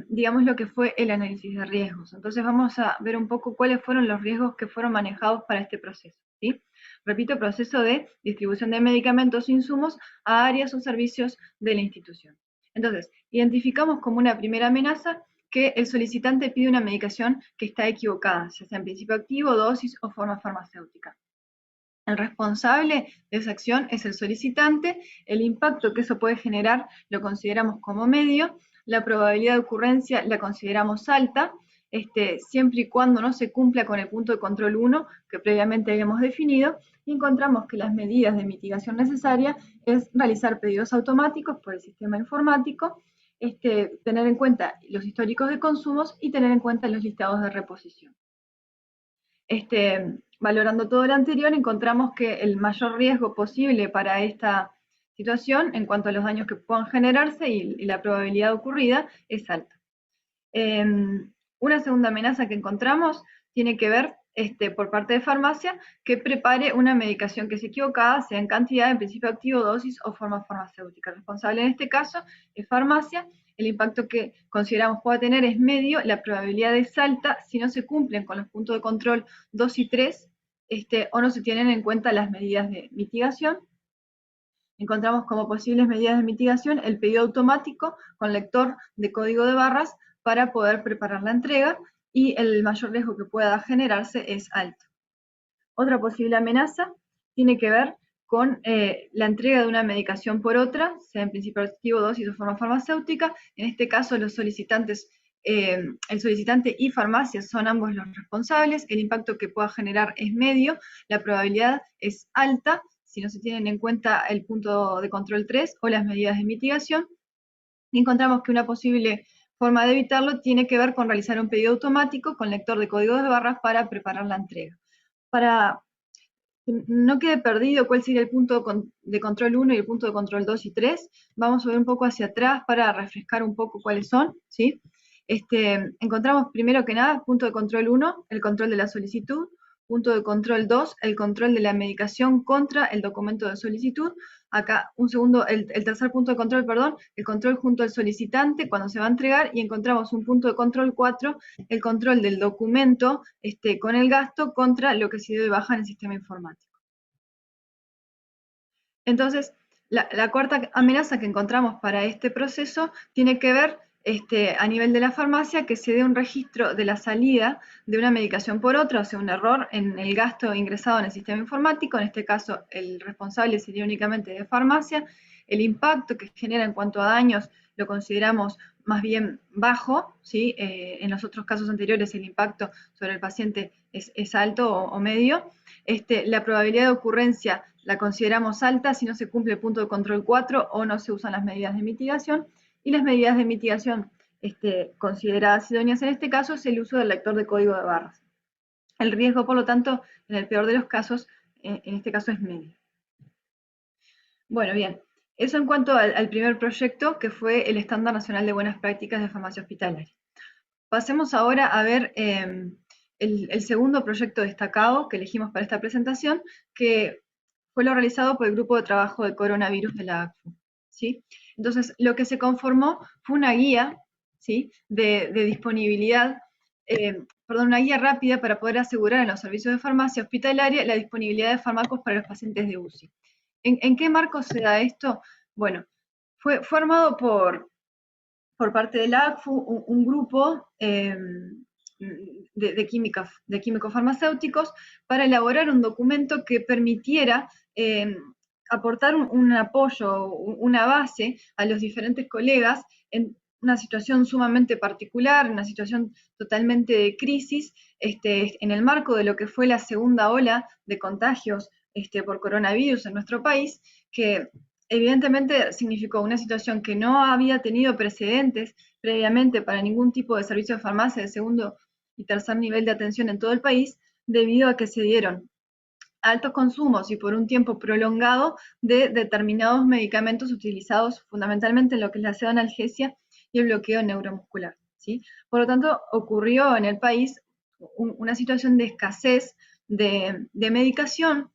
digamos, lo que fue el análisis de riesgos. Entonces vamos a ver un poco cuáles fueron los riesgos que fueron manejados para este proceso. ¿Sí? Repito, proceso de distribución de medicamentos o insumos a áreas o servicios de la institución. Entonces, identificamos como una primera amenaza que el solicitante pide una medicación que está equivocada, ya sea en principio activo, dosis o forma farmacéutica. El responsable de esa acción es el solicitante, el impacto que eso puede generar lo consideramos como medio, la probabilidad de ocurrencia la consideramos alta, siempre y cuando no se cumpla con el punto de control 1 que previamente habíamos definido, y encontramos que las medidas de mitigación necesarias es realizar pedidos automáticos por el sistema informático, tener en cuenta los históricos de consumos y tener en cuenta los listados de reposición. Valorando todo lo anterior, encontramos que el mayor riesgo posible para esta situación, en cuanto a los daños que puedan generarse y la probabilidad ocurrida, es alta. Una segunda amenaza que encontramos tiene que ver por parte de farmacia, que prepare una medicación que es equivocada, sea en cantidad, en principio activo, dosis o forma farmacéutica. El responsable en este caso es farmacia. El impacto que consideramos pueda tener es medio, la probabilidad es alta si no se cumplen con los puntos de control 2 y 3 o no se tienen en cuenta las medidas de mitigación. Encontramos como posibles medidas de mitigación el pedido automático con lector de código de barras para poder preparar la entrega, y el mayor riesgo que pueda generarse es alto. Otra posible amenaza tiene que ver con la entrega de una medicación por otra, sea en principio activo, dosis o forma farmacéutica. En este caso, los solicitantes, el solicitante y farmacia son ambos los responsables, el impacto que pueda generar es medio, la probabilidad es alta, si no se tienen en cuenta el punto de control 3 o las medidas de mitigación. Y encontramos que una posible forma de evitarlo tiene que ver con realizar un pedido automático con lector de códigos de barras para preparar la entrega. Para que no quede perdido cuál sería el punto de control 1 y el punto de control 2 y 3, vamos a ver un poco hacia atrás para refrescar un poco cuáles son, ¿sí? Encontramos primero que nada, punto de control 1, el control de la solicitud, punto de control 2, el control de la medicación contra el documento de solicitud. Acá, un segundo, el tercer punto de control, perdón, el control junto al solicitante cuando se va a entregar, y encontramos un punto de control 4, el control del documento con el gasto contra lo que se dio de baja en el sistema informático. Entonces, la cuarta amenaza que encontramos para este proceso tiene que ver a nivel de la farmacia, que se dé un registro de la salida de una medicación por otra, o sea, un error en el gasto ingresado en el sistema informático. En este caso, el responsable sería únicamente de farmacia. El impacto que genera en cuanto a daños lo consideramos más bien bajo, ¿sí? En los otros casos anteriores el impacto sobre el paciente es alto o medio. La probabilidad de ocurrencia la consideramos alta si no se cumple el punto de control 4 o no se usan las medidas de mitigación. Y las medidas de mitigación consideradas idóneas en este caso es el uso del lector de código de barras. El riesgo, por lo tanto, en el peor de los casos, en este caso es medio. Bueno, bien, eso en cuanto al primer proyecto, que fue el Estándar Nacional de Buenas Prácticas de Farmacia Hospitalaria. Pasemos ahora a ver el segundo proyecto destacado que elegimos para esta presentación, que fue lo realizado por el Grupo de Trabajo de Coronavirus de la ACFU, ¿sí? Entonces, lo que se conformó fue una guía, ¿sí?, de disponibilidad, una guía rápida para poder asegurar en los servicios de farmacia hospitalaria la disponibilidad de fármacos para los pacientes de UCI. ¿En qué marco se da esto? Bueno, fue armado por parte de la ACFU un grupo de químicos farmacéuticos para elaborar un documento que permitiera aportar un apoyo, una base a los diferentes colegas en una situación sumamente particular, una situación totalmente de crisis, en el marco de lo que fue la segunda ola de contagios por coronavirus en nuestro país, que evidentemente significó una situación que no había tenido precedentes previamente para ningún tipo de servicio de farmacia de segundo y tercer nivel de atención en todo el país, debido a que se dieron altos consumos y por un tiempo prolongado de determinados medicamentos utilizados fundamentalmente en lo que es la pseudoanalgesia y el bloqueo neuromuscular, ¿sí? Por lo tanto, ocurrió en el país una situación de escasez de medicación,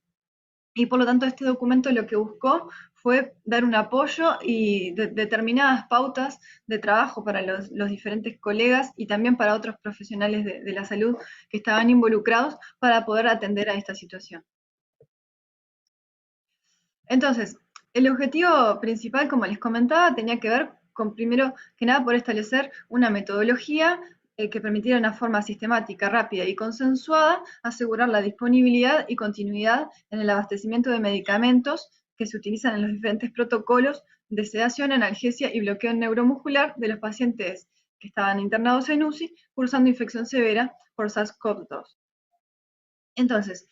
y por lo tanto este documento lo que buscó fue dar un apoyo y determinadas pautas de trabajo para los diferentes colegas y también para otros profesionales de la salud que estaban involucrados para poder atender a esta situación. Entonces, el objetivo principal, como les comentaba, tenía que ver con, primero que nada, por establecer una metodología que permitiera de una forma sistemática, rápida y consensuada asegurar la disponibilidad y continuidad en el abastecimiento de medicamentos que se utilizan en los diferentes protocolos de sedación, analgesia y bloqueo neuromuscular de los pacientes que estaban internados en UCI cursando infección severa por SARS-CoV-2. Entonces,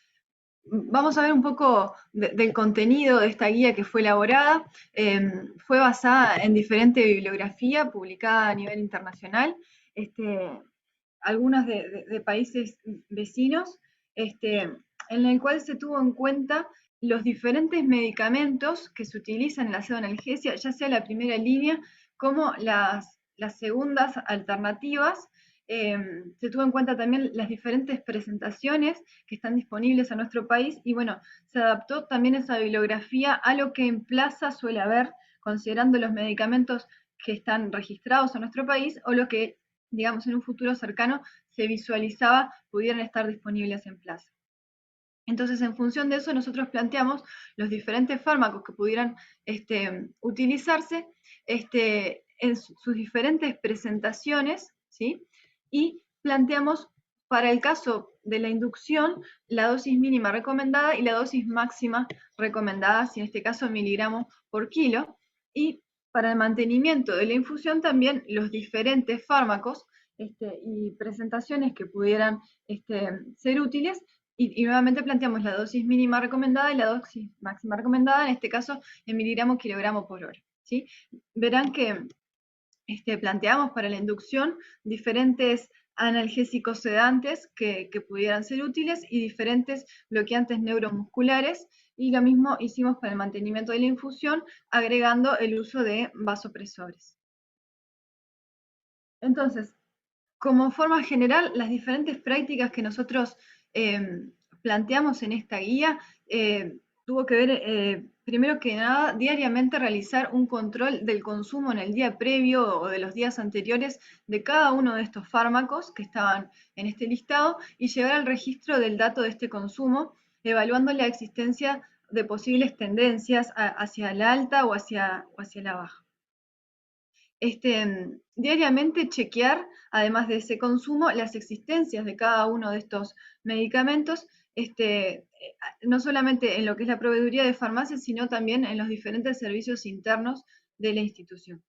vamos a ver un poco del contenido de esta guía que fue elaborada. Fue basada en diferente bibliografía publicada a nivel internacional, algunos de países vecinos, en el cual se tuvo en cuenta los diferentes medicamentos que se utilizan en la pseudoanalgesia, ya sea la primera línea como las segundas alternativas. Se tuvo en cuenta también las diferentes presentaciones que están disponibles en nuestro país y bueno, se adaptó también esa bibliografía a lo que en plaza suele haber, considerando los medicamentos que están registrados en nuestro país o lo que, digamos, en un futuro cercano se visualizaba pudieran estar disponibles en plaza. Entonces, en función de eso, nosotros planteamos los diferentes fármacos que pudieran utilizarse en sus diferentes presentaciones, ¿sí? Y planteamos para el caso de la inducción la dosis mínima recomendada y la dosis máxima recomendada, si en este caso miligramos por kilo, y para el mantenimiento de la infusión también los diferentes fármacos y presentaciones que pudieran ser útiles, y nuevamente planteamos la dosis mínima recomendada y la dosis máxima recomendada, en este caso en miligramos kilogramo por hora, ¿sí? Verán que planteamos para la inducción diferentes analgésicos sedantes que pudieran ser útiles y diferentes bloqueantes neuromusculares, y lo mismo hicimos para el mantenimiento de la infusión, agregando el uso de vasopresores. Entonces, como forma general, las diferentes prácticas que nosotros planteamos en esta guía tuvo que ver, primero que nada, diariamente realizar un control del consumo en el día previo o de los días anteriores de cada uno de estos fármacos que estaban en este listado y llevar al registro del dato de este consumo, evaluando la existencia de posibles tendencias hacia la alta o hacia la baja. Diariamente chequear, además de ese consumo, las existencias de cada uno de estos medicamentos, no solamente en lo que es la proveeduría de farmacias, sino también en los diferentes servicios internos de la institución.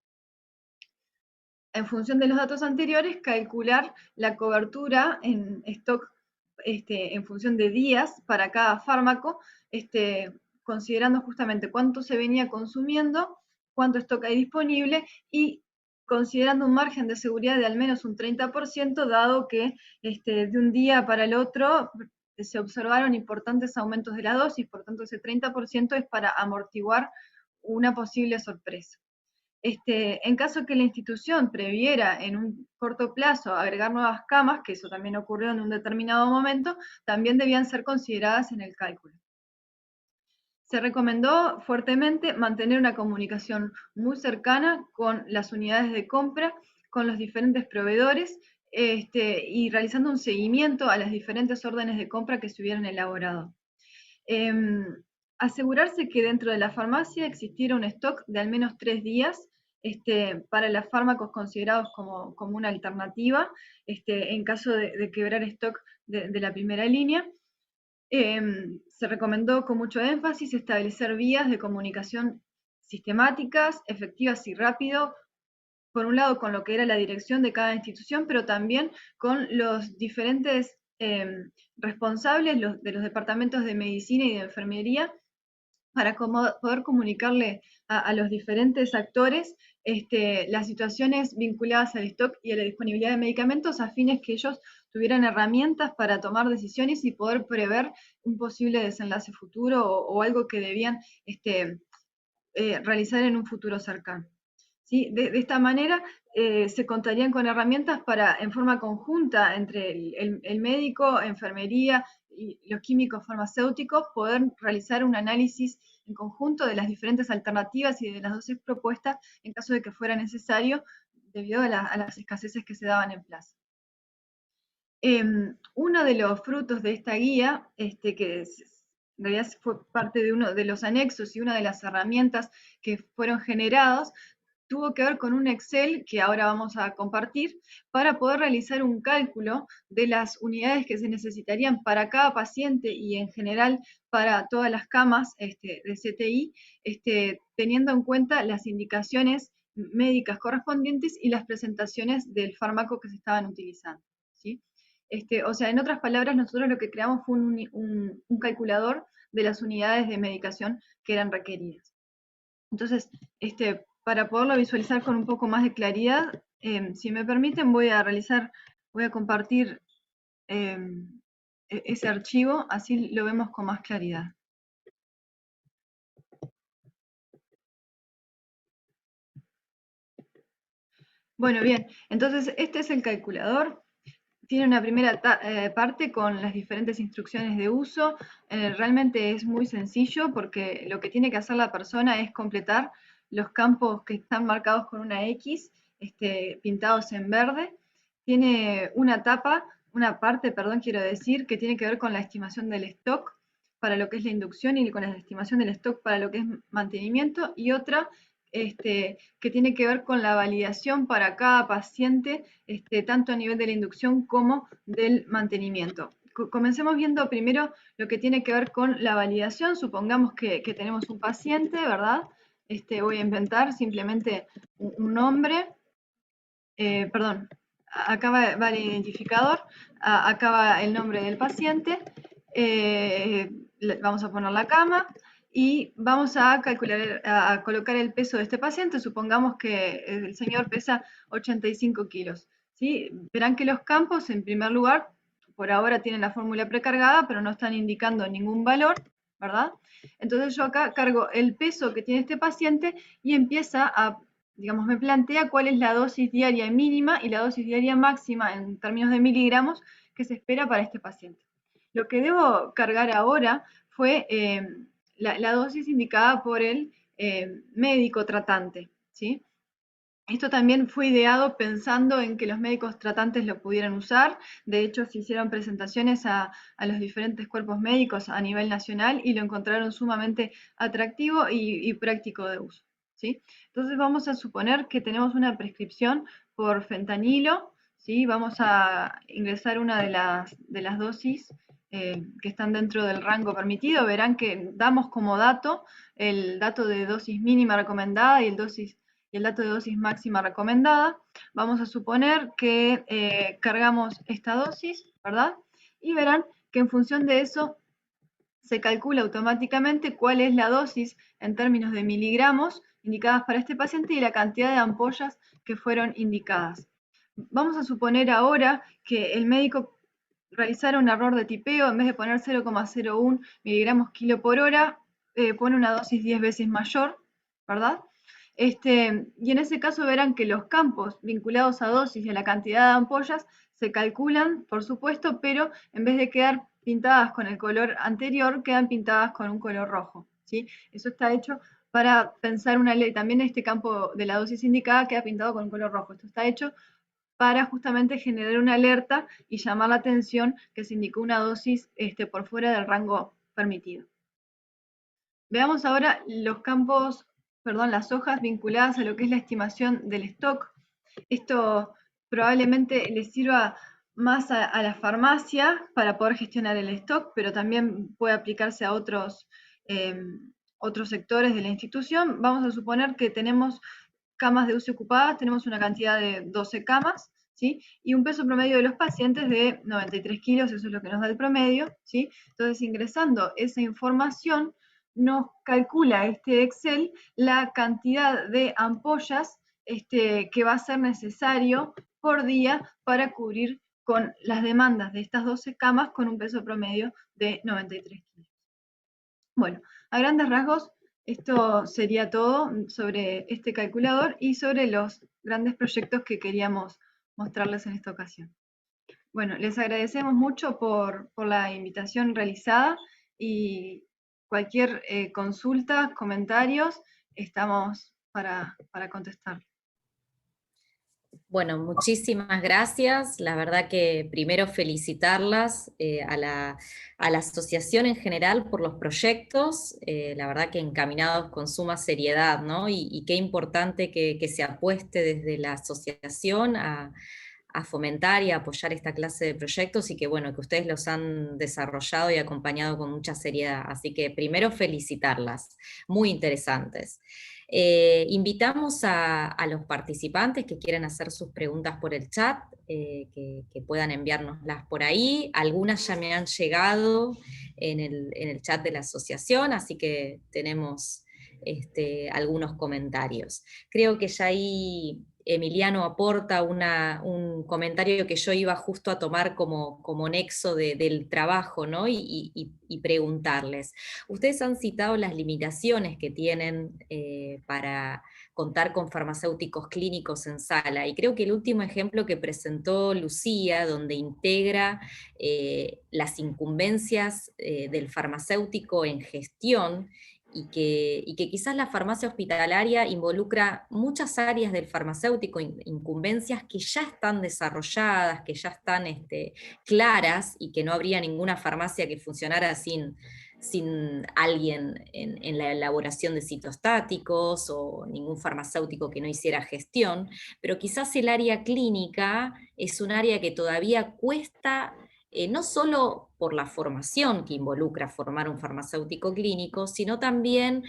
En función de los datos anteriores, calcular la cobertura en stock en función de días para cada fármaco, considerando justamente cuánto se venía consumiendo, cuánto stock hay disponible y considerando un margen de seguridad de al menos un 30%, dado que de un día para el otro se observaron importantes aumentos de la dosis, por tanto ese 30% es para amortiguar una posible sorpresa. En caso que la institución previera en un corto plazo agregar nuevas camas, que eso también ocurrió en un determinado momento, también debían ser consideradas en el cálculo. Se recomendó fuertemente mantener una comunicación muy cercana con las unidades de compra, con los diferentes proveedores, y realizando un seguimiento a las diferentes órdenes de compra que se hubieran elaborado. Asegurarse que dentro de la farmacia existiera un stock de al menos 3 días para los fármacos considerados como una alternativa, en caso de quebrar stock de la primera línea. Se recomendó con mucho énfasis establecer vías de comunicación sistemáticas, efectivas y rápido, por un lado con lo que era la dirección de cada institución, pero también con los diferentes responsables de los departamentos de medicina y de enfermería, para poder comunicarle a los diferentes actores las situaciones vinculadas al stock y a la disponibilidad de medicamentos, a fines que ellos tuvieran herramientas para tomar decisiones y poder prever un posible desenlace futuro o algo que debían realizar en un futuro cercano. ¿Sí? De esta manera se contarían con herramientas para, en forma conjunta, entre el médico, enfermería y los químicos farmacéuticos, poder realizar un análisis en conjunto de las diferentes alternativas y de las dosis propuestas en caso de que fuera necesario, debido a las escaseces que se daban en plaza. Uno de los frutos de esta guía, que en realidad fue parte de uno de los anexos y una de las herramientas que fueron generadas, tuvo que ver con un Excel que ahora vamos a compartir para poder realizar un cálculo de las unidades que se necesitarían para cada paciente y en general para todas las camas de CTI, teniendo en cuenta las indicaciones médicas correspondientes y las presentaciones del fármaco que se estaban utilizando, ¿sí? O sea, en otras palabras, nosotros lo que creamos fue un calculador de las unidades de medicación que eran requeridas. Entonces, para poderlo visualizar con un poco más de claridad, si me permiten, voy a compartir ese archivo, así lo vemos con más claridad. Bueno, bien, entonces este es el calculador. Tiene una primera parte con las diferentes instrucciones de uso. Realmente es muy sencillo porque lo que tiene que hacer la persona es completar los campos que están marcados con una X, pintados en verde. Tiene una parte, quiero decir, que tiene que ver con la estimación del stock para lo que es la inducción y con la estimación del stock para lo que es mantenimiento, y otra que tiene que ver con la validación para cada paciente, tanto a nivel de la inducción como del mantenimiento. Comencemos viendo primero lo que tiene que ver con la validación. Supongamos que tenemos un paciente, ¿verdad? Voy a inventar simplemente un nombre, perdón, acá va el identificador, acá va el nombre del paciente, vamos a poner la cama, y vamos a colocar el peso de este paciente. Supongamos que el señor pesa 85 kilos. ¿Sí? Verán que los campos, en primer lugar, por ahora tienen la fórmula precargada, pero no están indicando ningún valor, ¿verdad? Entonces yo acá cargo el peso que tiene este paciente y empieza digamos, me plantea cuál es la dosis diaria mínima y la dosis diaria máxima en términos de miligramos que se espera para este paciente. Lo que debo cargar ahora fue la dosis indicada por el médico tratante, ¿sí? Esto también fue ideado pensando en que los médicos tratantes lo pudieran usar. De hecho, se hicieron presentaciones a los diferentes cuerpos médicos a nivel nacional y lo encontraron sumamente atractivo y práctico de uso, ¿sí? Entonces vamos a suponer que tenemos una prescripción por fentanilo, ¿sí? Vamos a ingresar una de las dosis que están dentro del rango permitido. Verán que damos como dato el dato de dosis mínima recomendada y el dato de dosis máxima recomendada. Vamos a suponer que cargamos esta dosis, ¿verdad? Y verán que en función de eso se calcula automáticamente cuál es la dosis en términos de miligramos indicadas para este paciente y la cantidad de ampollas que fueron indicadas. Vamos a suponer ahora que el médico realizara un error de tipeo, en vez de poner 0,01 miligramos kilo por hora, pone una dosis 10 veces mayor, ¿verdad? Y en ese caso verán que los campos vinculados a dosis y a la cantidad de ampollas se calculan, por supuesto, pero en vez de quedar pintadas con el color anterior, quedan pintadas con un color rojo, ¿sí? Eso está hecho para pensar una ley. También este campo de la dosis indicada queda pintado con un color rojo. Esto está hecho para justamente generar una alerta y llamar la atención que se indicó una dosis por fuera del rango permitido. Veamos ahora los campos, perdón, las hojas vinculadas a lo que es la estimación del stock. Esto probablemente les sirva más a la farmacia para poder gestionar el stock, pero también puede aplicarse a otros sectores de la institución. Vamos a suponer que tenemos camas de UCI ocupadas, tenemos una cantidad de 12 camas, ¿sí? Y un peso promedio de los pacientes de 93 kilos, eso es lo que nos da el promedio, ¿sí? Entonces, ingresando esa información, nos calcula este Excel la cantidad de ampollas que va a ser necesario por día para cubrir con las demandas de estas 12 camas con un peso promedio de 93 kilos. Bueno, a grandes rasgos, esto sería todo sobre este calculador y sobre los grandes proyectos que queríamos mostrarles en esta ocasión. Bueno, les agradecemos mucho por la invitación realizada y cualquier consulta, comentarios, estamos para contestar. Bueno, muchísimas gracias. La verdad que primero felicitarlas a la asociación en general por los proyectos, la verdad que encaminados con suma seriedad, ¿no? Y qué importante que se apueste desde la asociación a fomentar y a apoyar esta clase de proyectos y que bueno, que ustedes los han desarrollado y acompañado con mucha seriedad. Así que primero felicitarlas, muy interesantes. Invitamos a los participantes que quieran hacer sus preguntas por el chat, que puedan enviárnoslas por ahí. Algunas ya me han llegado en el chat de la asociación, así que tenemos algunos comentarios. Creo que ya ahí Emiliano aporta un comentario que yo iba justo a tomar como nexo del trabajo, ¿no? Y preguntarles. Ustedes han citado las limitaciones que tienen para contar con farmacéuticos clínicos en sala, y creo que el último ejemplo que presentó Lucía, donde integra las incumbencias del farmacéutico en gestión, y que quizás la farmacia hospitalaria involucra muchas áreas del farmacéutico, incumbencias que ya están desarrolladas, que ya están claras, y que no habría ninguna farmacia que funcionara sin alguien en la elaboración de citostáticos, o ningún farmacéutico que no hiciera gestión, pero quizás el área clínica es un área que todavía cuesta, no solo por la formación que involucra formar un farmacéutico clínico, sino también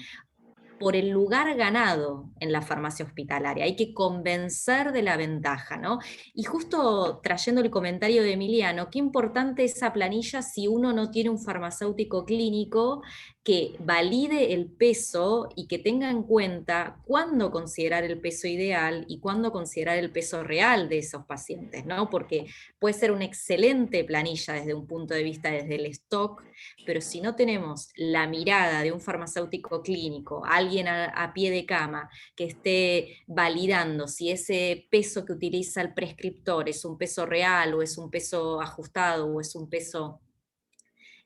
por el lugar ganado en la farmacia hospitalaria. Hay que convencer de la ventaja, ¿no? Y justo trayendo el comentario de Emiliano, qué importante esa planilla si uno no tiene un farmacéutico clínico que valide el peso y que tenga en cuenta cuándo considerar el peso ideal y cuándo considerar el peso real de esos pacientes, ¿no? Porque puede ser una excelente planilla desde un punto de vista desde el stock, pero si no tenemos la mirada de un farmacéutico clínico, alguien a pie de cama, que esté validando si ese peso que utiliza el prescriptor es un peso real, o es un peso ajustado, o es un peso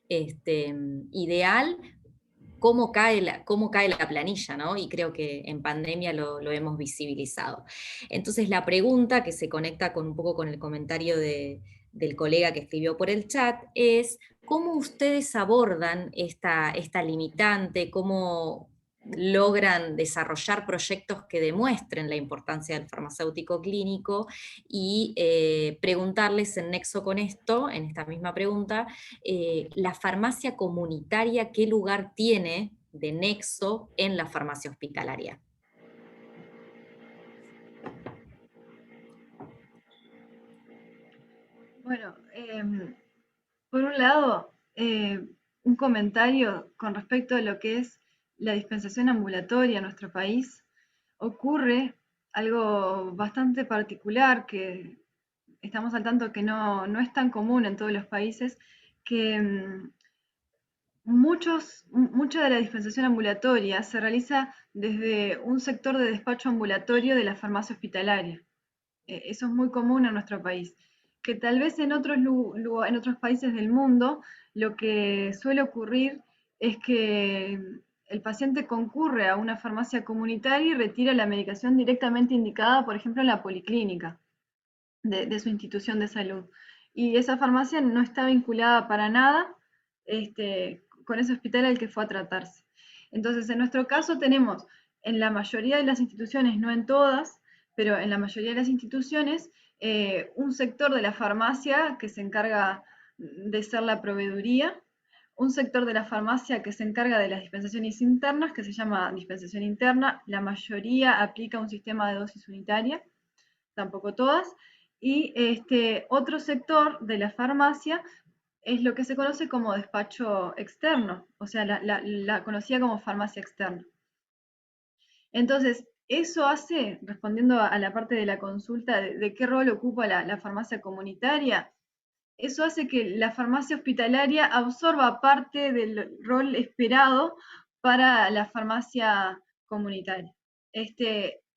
ideal, cómo cae la planilla, ¿no? Y creo que en pandemia lo hemos visibilizado. Entonces la pregunta, que se conecta un poco con el comentario del colega que escribió por el chat, es ¿cómo ustedes abordan esta limitante? ¿Cómo logran desarrollar proyectos que demuestren la importancia del farmacéutico clínico? Y preguntarles en nexo con esto, en esta misma pregunta, la farmacia comunitaria, ¿qué lugar tiene de nexo en la farmacia hospitalaria? Bueno, por un lado, un comentario con respecto a lo que es la dispensación ambulatoria en nuestro país. ocurre algo bastante particular, que estamos al tanto que no es tan común en todos los países, que mucha de la dispensación ambulatoria se realiza desde un sector de despacho ambulatorio de la farmacia hospitalaria. Eso es muy común en nuestro país. Que tal vez en en otros países del mundo lo que suele ocurrir es que el paciente concurre a una farmacia comunitaria y retira la medicación directamente indicada, por ejemplo, en la policlínica de su institución de salud. Y esa farmacia no está vinculada para nada con ese hospital al que fue a tratarse. Entonces, en nuestro caso tenemos en la mayoría de las instituciones, no en todas, pero en la mayoría de las instituciones, un sector de la farmacia que se encarga de ser la proveeduría, un sector de la farmacia que se encarga de las dispensaciones internas, que se llama dispensación interna, la mayoría aplica un sistema de dosis unitaria, tampoco todas, y otro sector de la farmacia es lo que se conoce como despacho externo, o sea, la conocida como farmacia externa. Entonces, eso hace, respondiendo a la parte de la consulta de qué rol ocupa la farmacia comunitaria, eso hace que la farmacia hospitalaria absorba parte del rol esperado para la farmacia comunitaria.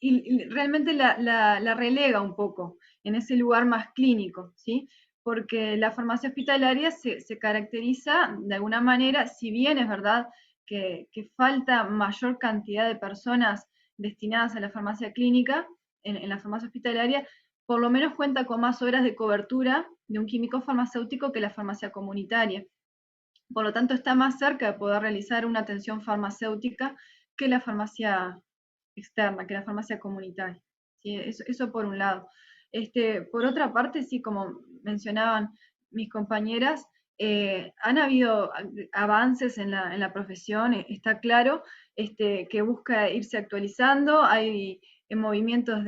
Y realmente la relega un poco en ese lugar más clínico, ¿sí? Porque la farmacia hospitalaria se caracteriza de alguna manera, si bien es verdad que falta mayor cantidad de personas destinadas a la farmacia clínica, en la farmacia hospitalaria, por lo menos cuenta con más horas de cobertura de un químico farmacéutico que la farmacia comunitaria. Por lo tanto, está más cerca de poder realizar una atención farmacéutica que la farmacia externa, que la farmacia comunitaria. ¿Sí? Eso por un lado. Por otra parte, sí, como mencionaban mis compañeras, han habido avances en la profesión, está claro, que busca irse actualizando, hay movimientos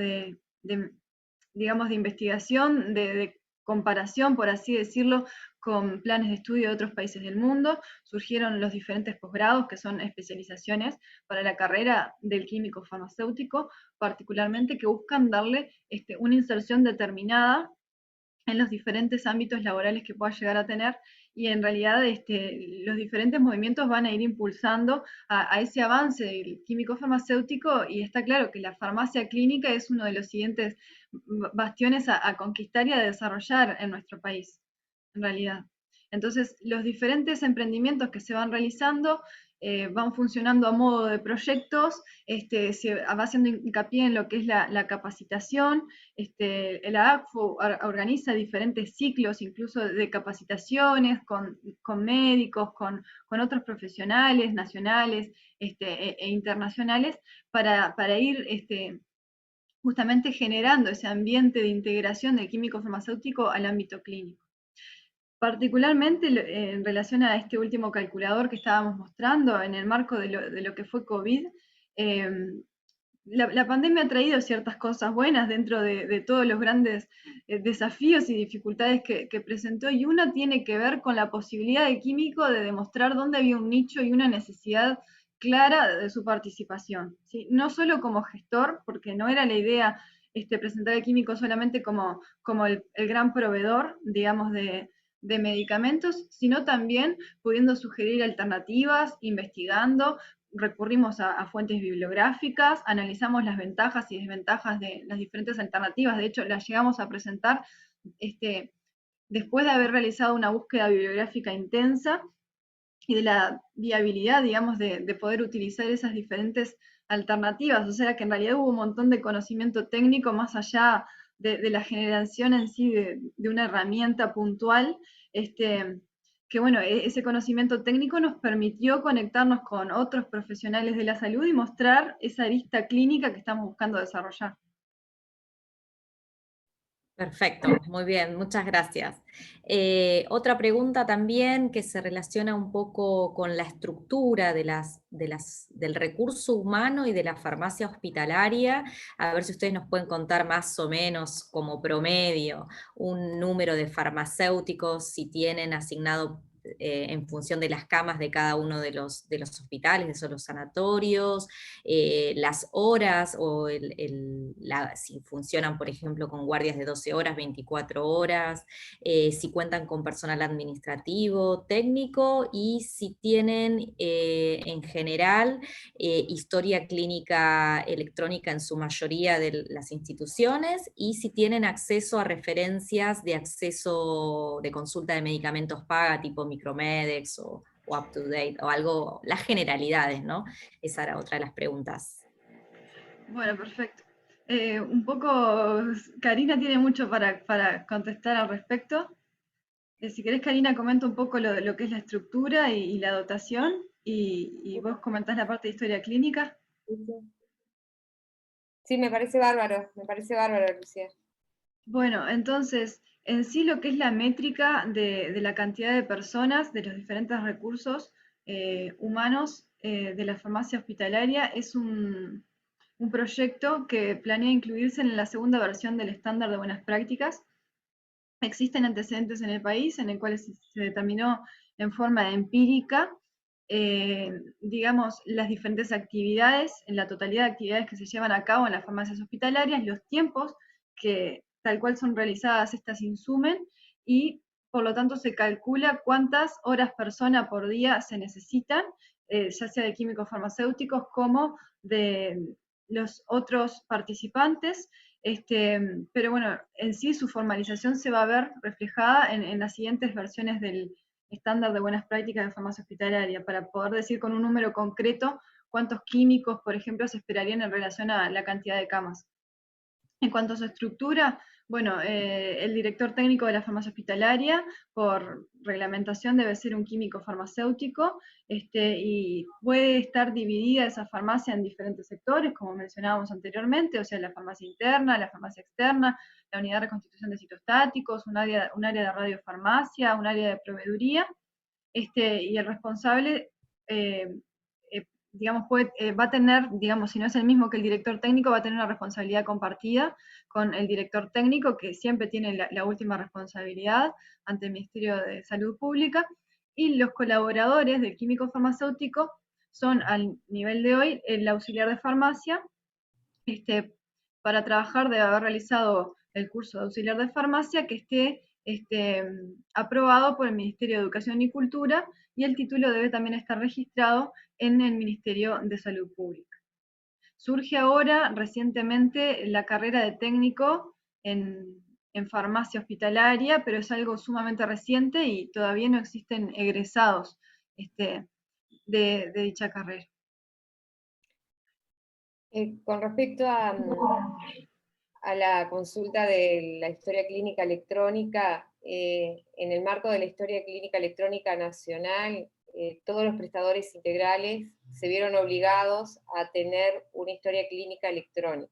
digamos, de investigación, de comparación, por así decirlo, con planes de estudio de otros países del mundo. Surgieron los diferentes posgrados, que son especializaciones para la carrera del químico farmacéutico, particularmente que buscan darle una inserción determinada en los diferentes ámbitos laborales que pueda llegar a tener, y en realidad los diferentes movimientos van a ir impulsando a ese avance del químico farmacéutico, y está claro que la farmacia clínica es uno de los siguientes bastiones a conquistar y a desarrollar en nuestro país, en realidad. Entonces, los diferentes emprendimientos que se van realizando van funcionando a modo de proyectos, se va haciendo hincapié en lo que es la capacitación, la ACFO organiza diferentes ciclos, incluso de capacitaciones con médicos, con otros profesionales nacionales e internacionales, para ir justamente generando ese ambiente de integración del químico farmacéutico al ámbito clínico. Particularmente en relación a este último calculador que estábamos mostrando, en el marco de lo que fue COVID, la pandemia ha traído ciertas cosas buenas dentro de todos los grandes desafíos y dificultades que presentó, y una tiene que ver con la posibilidad del químico de demostrar dónde había un nicho y una necesidad clara de su participación, ¿sí? No solo como gestor, porque no era la idea presentar al químico solamente como el gran proveedor, digamos, de medicamentos, sino también pudiendo sugerir alternativas, investigando, recurrimos a fuentes bibliográficas, analizamos las ventajas y desventajas de las diferentes alternativas, de hecho las llegamos a presentar después de haber realizado una búsqueda bibliográfica intensa y de la viabilidad, digamos, de poder utilizar esas diferentes alternativas, o sea que en realidad hubo un montón de conocimiento técnico más allá de la generación en sí de una herramienta puntual, que bueno, ese conocimiento técnico nos permitió conectarnos con otros profesionales de la salud y mostrar esa arista clínica que estamos buscando desarrollar. Perfecto, muy bien, muchas gracias. Otra pregunta también que se relaciona un poco con la estructura del recurso humano y de la farmacia hospitalaria, a ver si ustedes nos pueden contar más o menos como promedio un número de farmacéuticos, si tienen asignado en función de las camas de cada uno de los hospitales, de los sanatorios, las horas, o si funcionan, por ejemplo, con guardias de 12 horas, 24 horas, si cuentan con personal administrativo, técnico, y si tienen en general historia clínica electrónica en su mayoría de las instituciones, y si tienen acceso a referencias de acceso de consulta de medicamentos paga, tipo Micromedex o UpToDate, o algo, las generalidades, ¿no? Esa era otra de las preguntas. Bueno, perfecto. Un poco, Karina tiene mucho para contestar al respecto. Si querés, Karina, comenta un poco lo que es la estructura y la dotación, y vos comentás la parte de historia clínica. Sí, me parece bárbaro, Lucía. Bueno, entonces, en sí lo que es la métrica de la cantidad de personas, de los diferentes recursos humanos de la farmacia hospitalaria, es un proyecto que planea incluirse en la segunda versión del estándar de buenas prácticas. Existen antecedentes en el país en el cual se determinó en forma empírica, digamos, las diferentes actividades, en la totalidad de actividades que se llevan a cabo en las farmacias hospitalarias, los tiempos que tal cual son realizadas estas insumen, y por lo tanto se calcula cuántas horas persona por día se necesitan, ya sea de químicos farmacéuticos como de los otros participantes. Pero bueno, en sí su formalización se va a ver reflejada en las siguientes versiones del estándar de buenas prácticas de farmacia hospitalaria, para poder decir con un número concreto cuántos químicos, por ejemplo, se esperarían en relación a la cantidad de camas. En cuanto a su estructura, bueno, el director técnico de la farmacia hospitalaria, por reglamentación, debe ser un químico farmacéutico, y puede estar dividida esa farmacia en diferentes sectores, como mencionábamos anteriormente, o sea, la farmacia interna, la farmacia externa, la unidad de reconstitución de citostáticos, un área de radiofarmacia, un área de proveeduría, y el responsable, digamos, va a tener, digamos, si no es el mismo que el director técnico, va a tener una responsabilidad compartida con el director técnico, que siempre tiene la última responsabilidad ante el Ministerio de Salud Pública, y los colaboradores del químico farmacéutico son, al nivel de hoy, el auxiliar de farmacia. Para trabajar debe haber realizado el curso de auxiliar de farmacia, que esté aprobado por el Ministerio de Educación y Cultura, y el título debe también estar registrado en el Ministerio de Salud Pública. Surge ahora, recientemente, la carrera de técnico en farmacia hospitalaria, pero es algo sumamente reciente y todavía no existen egresados de dicha carrera. Con respecto a la consulta de la historia clínica electrónica, en el marco de la historia clínica electrónica nacional, todos los prestadores integrales se vieron obligados a tener una historia clínica electrónica.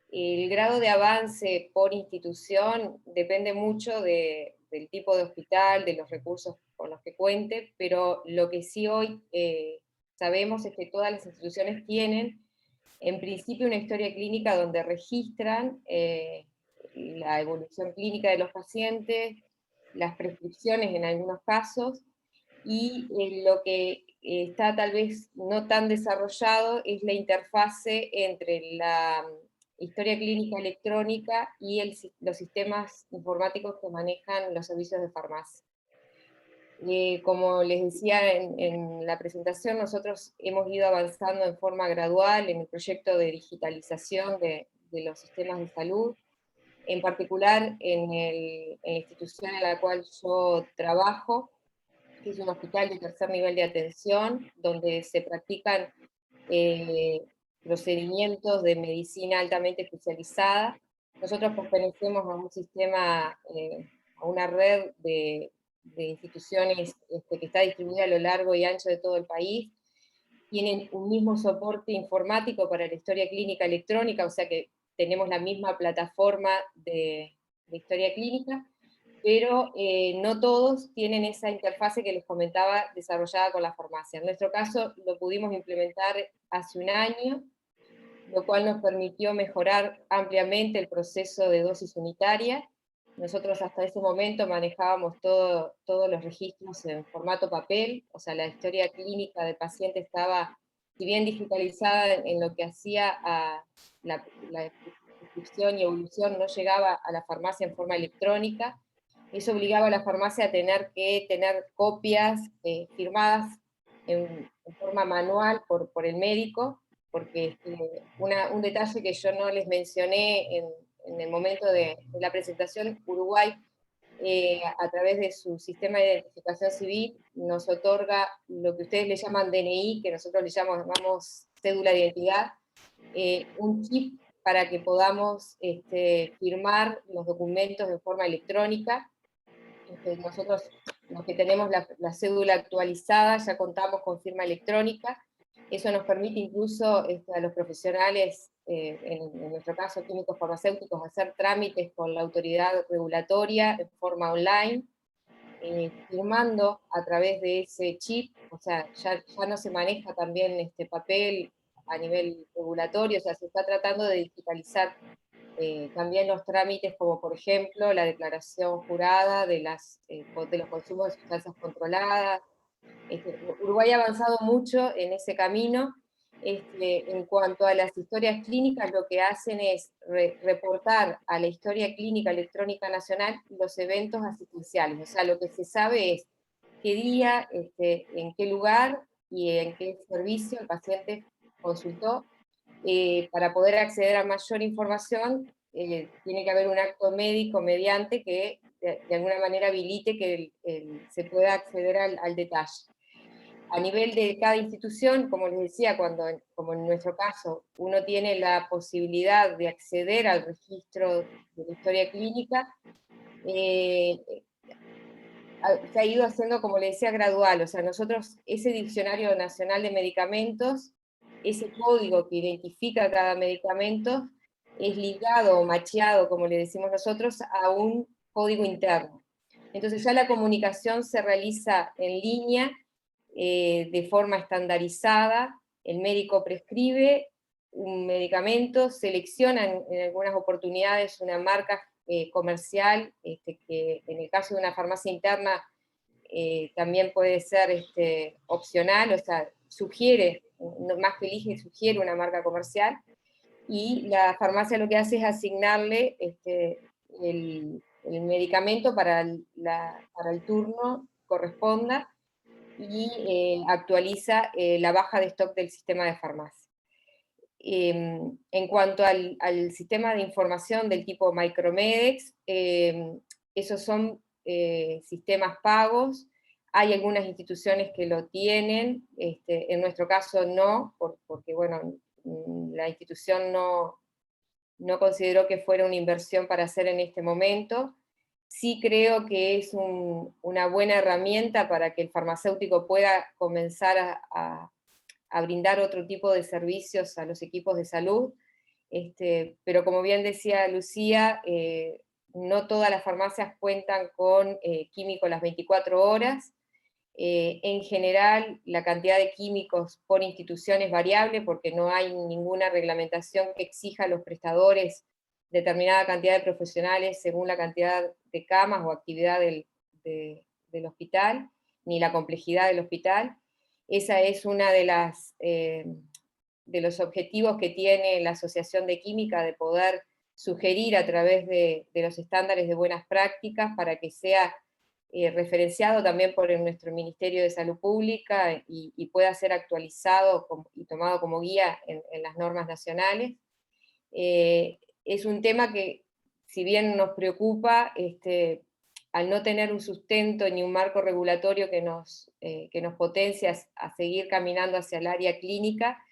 El grado de avance por institución depende mucho del tipo de hospital, de los recursos con los que cuente, pero lo que sí hoy sabemos es que todas las instituciones tienen, en principio, una historia clínica donde registran la evolución clínica de los pacientes, las prescripciones en algunos casos, y lo que está tal vez no tan desarrollado es la interfase entre la historia clínica electrónica y los sistemas informáticos que manejan los servicios de farmacia. Como les decía en la presentación, nosotros hemos ido avanzando en forma gradual en el proyecto de digitalización de los sistemas de salud, en particular en la institución en la cual yo trabajo, que es un hospital de tercer nivel de atención, donde se practican procedimientos de medicina altamente especializada. Nosotros pertenecemos a un sistema, a una red de instituciones que está distribuida a lo largo y ancho de todo el país. Tienen un mismo soporte informático para la historia clínica electrónica, o sea que tenemos la misma plataforma de historia clínica, pero no todos tienen esa interfase que les comentaba desarrollada con la farmacia. En nuestro caso lo pudimos implementar hace un año, lo cual nos permitió mejorar ampliamente el proceso de dosis unitaria, Nosotros hasta ese momento manejábamos todos los registros en formato papel, o sea, la historia clínica del paciente estaba, si bien digitalizada en lo que hacía a la descripción y evolución, no llegaba a la farmacia en forma electrónica. Eso obligaba a la farmacia a tener que tener copias firmadas en forma manual por el médico, porque un detalle que yo no les mencioné en el momento de la presentación, Uruguay, a través de su sistema de identificación civil, nos otorga lo que ustedes le llaman DNI, que nosotros le llamamos cédula de identidad, un chip para que podamos firmar los documentos de forma electrónica. Nosotros, los que tenemos la cédula actualizada, ya contamos con firma electrónica. Eso nos permite incluso a los profesionales, en nuestro caso químicos farmacéuticos, hacer trámites con la autoridad regulatoria en forma online, firmando a través de ese chip. O sea, ya no se maneja también este papel a nivel regulatorio, o sea, se está tratando de digitalizar también los trámites, como por ejemplo la declaración jurada de los consumos de sustancias controladas. Uruguay ha avanzado mucho en ese camino. En cuanto a las historias clínicas, lo que hacen es reportar a la historia clínica electrónica nacional los eventos asistenciales. O sea, lo que se sabe es qué día, en qué lugar y en qué servicio el paciente consultó. Para poder acceder a mayor información, tiene que haber un acto médico mediante que de alguna manera habilite que se pueda acceder al detalle. A nivel de cada institución, como les decía, como en nuestro caso, uno tiene la posibilidad de acceder al registro de la historia clínica, se ha ido haciendo, como les decía, gradual. O sea, nosotros, ese diccionario nacional de medicamentos, ese código que identifica cada medicamento, es ligado o macheado, como le decimos nosotros, a un código interno. Entonces ya la comunicación se realiza en línea, de forma estandarizada. El médico prescribe un medicamento, selecciona en algunas oportunidades una marca comercial, que en el caso de una farmacia interna también puede ser opcional, o sea, sugiere, más que elige, sugiere una marca comercial, y la farmacia lo que hace es asignarle el medicamento para el turno que corresponda, y actualiza la baja de stock del sistema de farmacia. En cuanto al sistema de información del tipo Micromedex, esos son sistemas pagos. Hay algunas instituciones que lo tienen, en nuestro caso no, porque bueno, la institución no consideró que fuera una inversión para hacer en este momento. Sí creo que es una buena herramienta para que el farmacéutico pueda comenzar a brindar otro tipo de servicios a los equipos de salud, pero como bien decía Lucía, no todas las farmacias cuentan con químicos las 24 horas. En general, la cantidad de químicos por institución es variable porque no hay ninguna reglamentación que exija a los prestadores determinada cantidad de profesionales según la cantidad de camas o actividad del hospital, ni la complejidad del hospital. Esa es una de los objetivos que tiene la Asociación de Química, de poder sugerir a través de los estándares de buenas prácticas para que sea referenciado también por nuestro Ministerio de Salud Pública y pueda ser actualizado y tomado como guía en las normas nacionales. Es un tema que, si bien nos preocupa, al no tener un sustento ni un marco regulatorio que nos potencie a seguir caminando hacia el área clínica,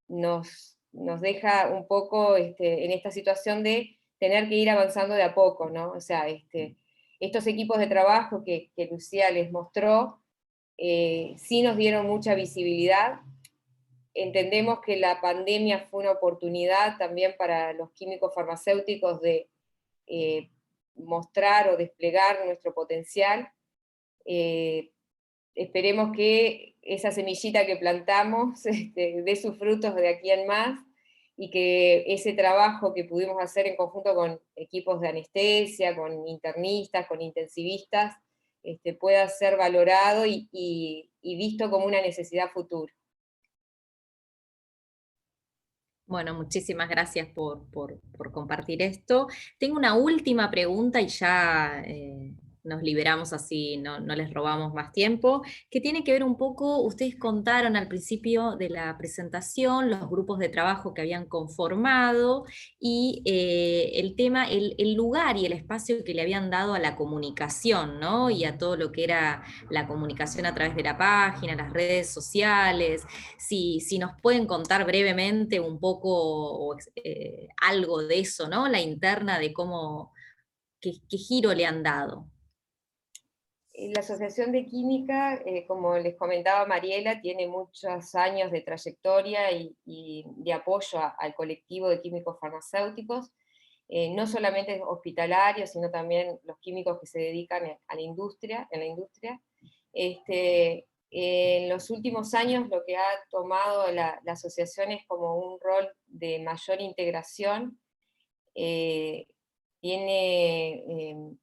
nos deja un poco en esta situación de tener que ir avanzando de a poco, ¿no? O sea, estos equipos de trabajo que Lucía les mostró, sí nos dieron mucha visibilidad. Entendemos que la pandemia fue una oportunidad también para los químicos farmacéuticos de mostrar o desplegar nuestro potencial. Esperemos que esa semillita que plantamos dé sus frutos de aquí en más, y que ese trabajo que pudimos hacer en conjunto con equipos de anestesia, con internistas, con intensivistas, pueda ser valorado y visto como una necesidad futura. Bueno, muchísimas gracias por compartir esto. Tengo una última pregunta y ya nos liberamos así, no les robamos más tiempo, que tiene que ver un poco, ustedes contaron al principio de la presentación los grupos de trabajo que habían conformado y el tema, el lugar y el espacio que le habían dado a la comunicación, ¿no? Y a todo lo que era la comunicación a través de la página, las redes sociales. Si nos pueden contar brevemente un poco algo de eso, ¿no? La interna de cómo, qué giro le han dado. La Asociación de Química, como les comentaba Mariela, tiene muchos años de trayectoria y de apoyo al colectivo de químicos farmacéuticos, no solamente hospitalarios, sino también los químicos que se dedican a la industria, en la industria. En los últimos años lo que ha tomado la asociación es como un rol de mayor integración. Tiene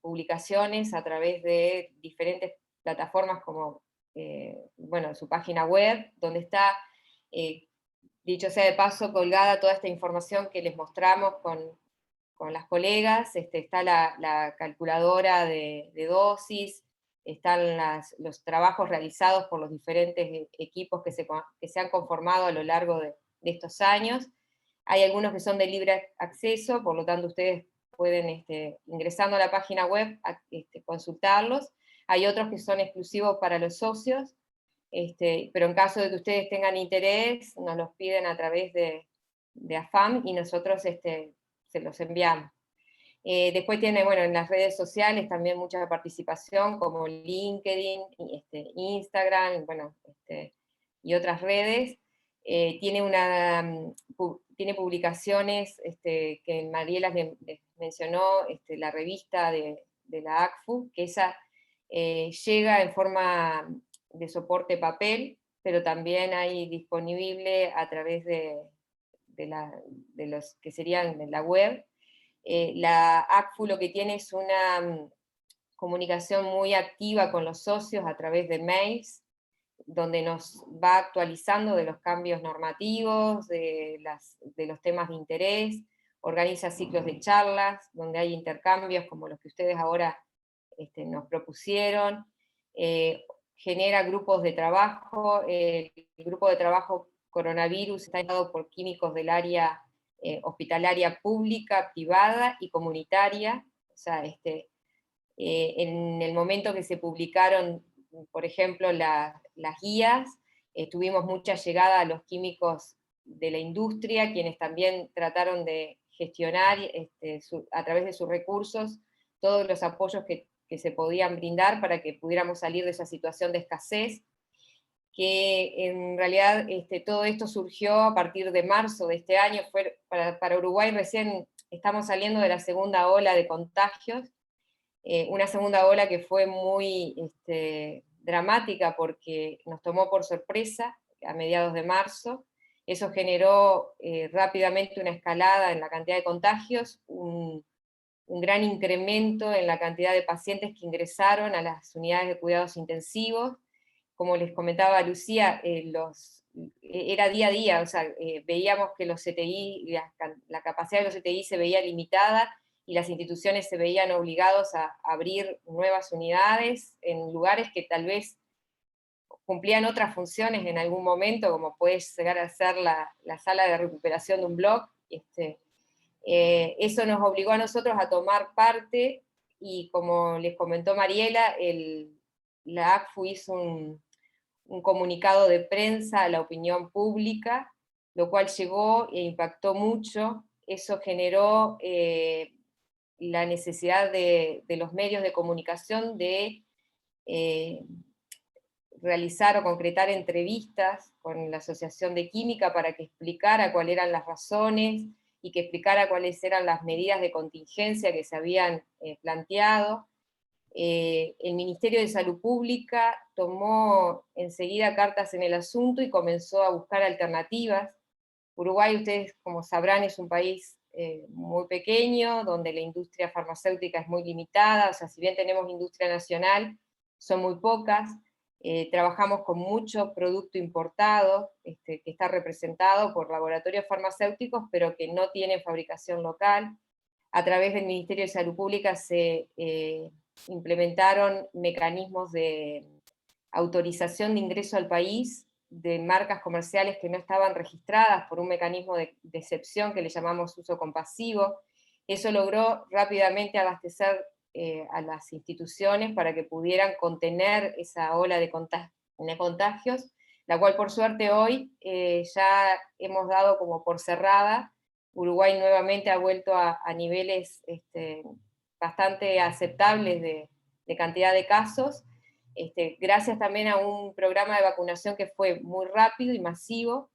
publicaciones a través de diferentes plataformas como, bueno, su página web, donde está, dicho sea de paso, colgada toda esta información que les mostramos con las colegas. Está la calculadora de dosis, están los trabajos realizados por los diferentes equipos que se han conformado a lo largo de estos años. Hay algunos que son de libre acceso, por lo tanto ustedes pueden, ingresando a la página web, consultarlos. Hay otros que son exclusivos para los socios, pero en caso de que ustedes tengan interés, nos los piden a través de AFAM y nosotros se los enviamos. Después tiene, bueno, en las redes sociales también mucha participación, como LinkedIn, Instagram, bueno, y otras redes. Tiene publicaciones que Mariela les mencionó, la revista de la ACFU, que esa llega en forma de soporte papel, pero también hay disponible a través de los que serían de la web. La ACFU lo que tiene es una comunicación muy activa con los socios a través de mails, donde nos va actualizando de los cambios normativos, de los temas de interés, organiza ciclos de charlas, donde hay intercambios como los que ustedes ahora nos propusieron, genera grupos de trabajo. El grupo de trabajo coronavirus está integrado por químicos del área hospitalaria pública, privada y comunitaria. O sea, en el momento que se publicaron, por ejemplo, las guías, tuvimos mucha llegada a los químicos de la industria, quienes también trataron de gestionar a través de sus recursos todos los apoyos que se podían brindar para que pudiéramos salir de esa situación de escasez, que en realidad todo esto surgió a partir de marzo de este año. Para Uruguay recién estamos saliendo de la segunda ola de contagios, una segunda ola que fue muy dramática porque nos tomó por sorpresa a mediados de marzo. Eso generó rápidamente una escalada en la cantidad de contagios, un gran incremento en la cantidad de pacientes que ingresaron a las unidades de cuidados intensivos. Como les comentaba Lucía, era día a día, o sea, veíamos que los CTI, la capacidad de los CTI se veía limitada, y las instituciones se veían obligados a abrir nuevas unidades en lugares que tal vez cumplían otras funciones en algún momento, como puede llegar a ser la sala de recuperación de un blog. Eso nos obligó a nosotros a tomar parte, y como les comentó Mariela, la ACFU hizo un comunicado de prensa a la opinión pública, lo cual llegó e impactó mucho. Eso generó la necesidad de los medios de comunicación de realizar o concretar entrevistas con la Asociación de Química para que explicara cuáles eran las razones y que explicara cuáles eran las medidas de contingencia que se habían planteado. El Ministerio de Salud Pública tomó enseguida cartas en el asunto y comenzó a buscar alternativas. Uruguay, ustedes como sabrán, es un país muy pequeño, donde la industria farmacéutica es muy limitada, o sea, si bien tenemos industria nacional, son muy pocas. Trabajamos con mucho producto importado, que está representado por laboratorios farmacéuticos, pero que no tienen fabricación local. A través del Ministerio de Salud Pública se implementaron mecanismos de autorización de ingreso al país de marcas comerciales que no estaban registradas por un mecanismo de excepción que le llamamos uso compasivo. Eso logró rápidamente abastecer a las instituciones para que pudieran contener esa ola de contagios, la cual por suerte hoy ya hemos dado como por cerrada. Uruguay nuevamente ha vuelto a niveles bastante aceptables de cantidad de casos, gracias también a un programa de vacunación que fue muy rápido y masivo.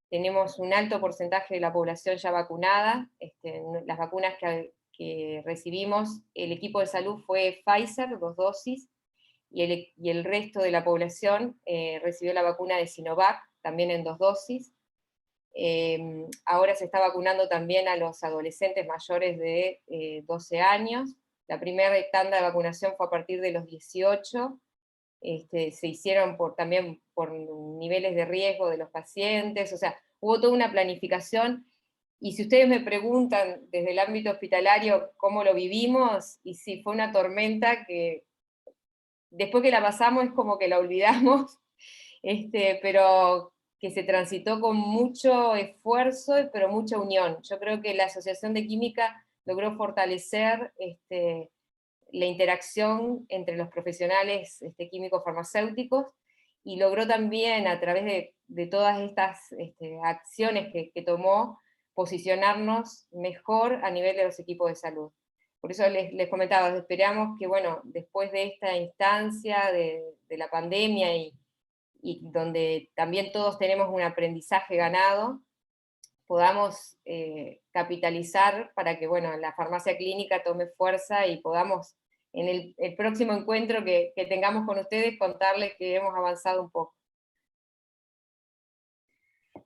Tenemos un alto porcentaje de la población ya vacunada. Las vacunas que recibimos, el equipo de salud fue Pfizer, 2 dosis, y el resto de la población recibió la vacuna de Sinovac, también en 2 dosis. Ahora se está vacunando también a los adolescentes mayores de 12 años. La primera tanda de vacunación fue a partir de los 18. Se hicieron también por niveles de riesgo de los pacientes, o sea, hubo toda una planificación, y si ustedes me preguntan desde el ámbito hospitalario cómo lo vivimos, y sí, fue una tormenta que después que la pasamos es como que la olvidamos, pero que se transitó con mucho esfuerzo, pero mucha unión. Yo creo que la Asociación de Química logró fortalecer la interacción entre los profesionales químicos farmacéuticos, y logró también, a través de todas estas acciones que tomó, posicionarnos mejor a nivel de los equipos de salud. Por eso les comentaba, esperamos que, bueno, después de esta instancia de la pandemia y donde también todos tenemos un aprendizaje ganado, podamos capitalizar para que, bueno, la farmacia clínica tome fuerza y podamos, en el próximo encuentro que tengamos con ustedes, contarles que hemos avanzado un poco.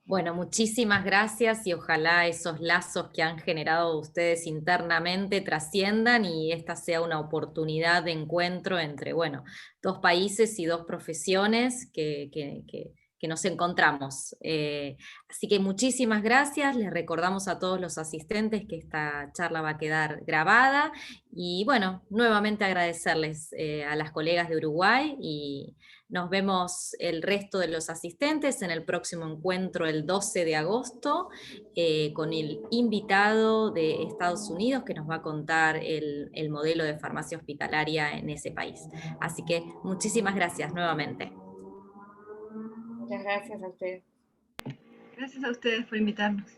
Bueno, muchísimas gracias, y ojalá esos lazos que han generado ustedes internamente trasciendan y esta sea una oportunidad de encuentro entre, bueno, 2 países y 2 profesiones que nos encontramos. Así que muchísimas gracias, les recordamos a todos los asistentes que esta charla va a quedar grabada, y bueno, nuevamente agradecerles a las colegas de Uruguay, y nos vemos el resto de los asistentes en el próximo encuentro el 12 de agosto, con el invitado de Estados Unidos que nos va a contar el modelo de farmacia hospitalaria en ese país. Así que muchísimas gracias nuevamente. Muchas gracias a ustedes. Gracias a ustedes por invitarnos.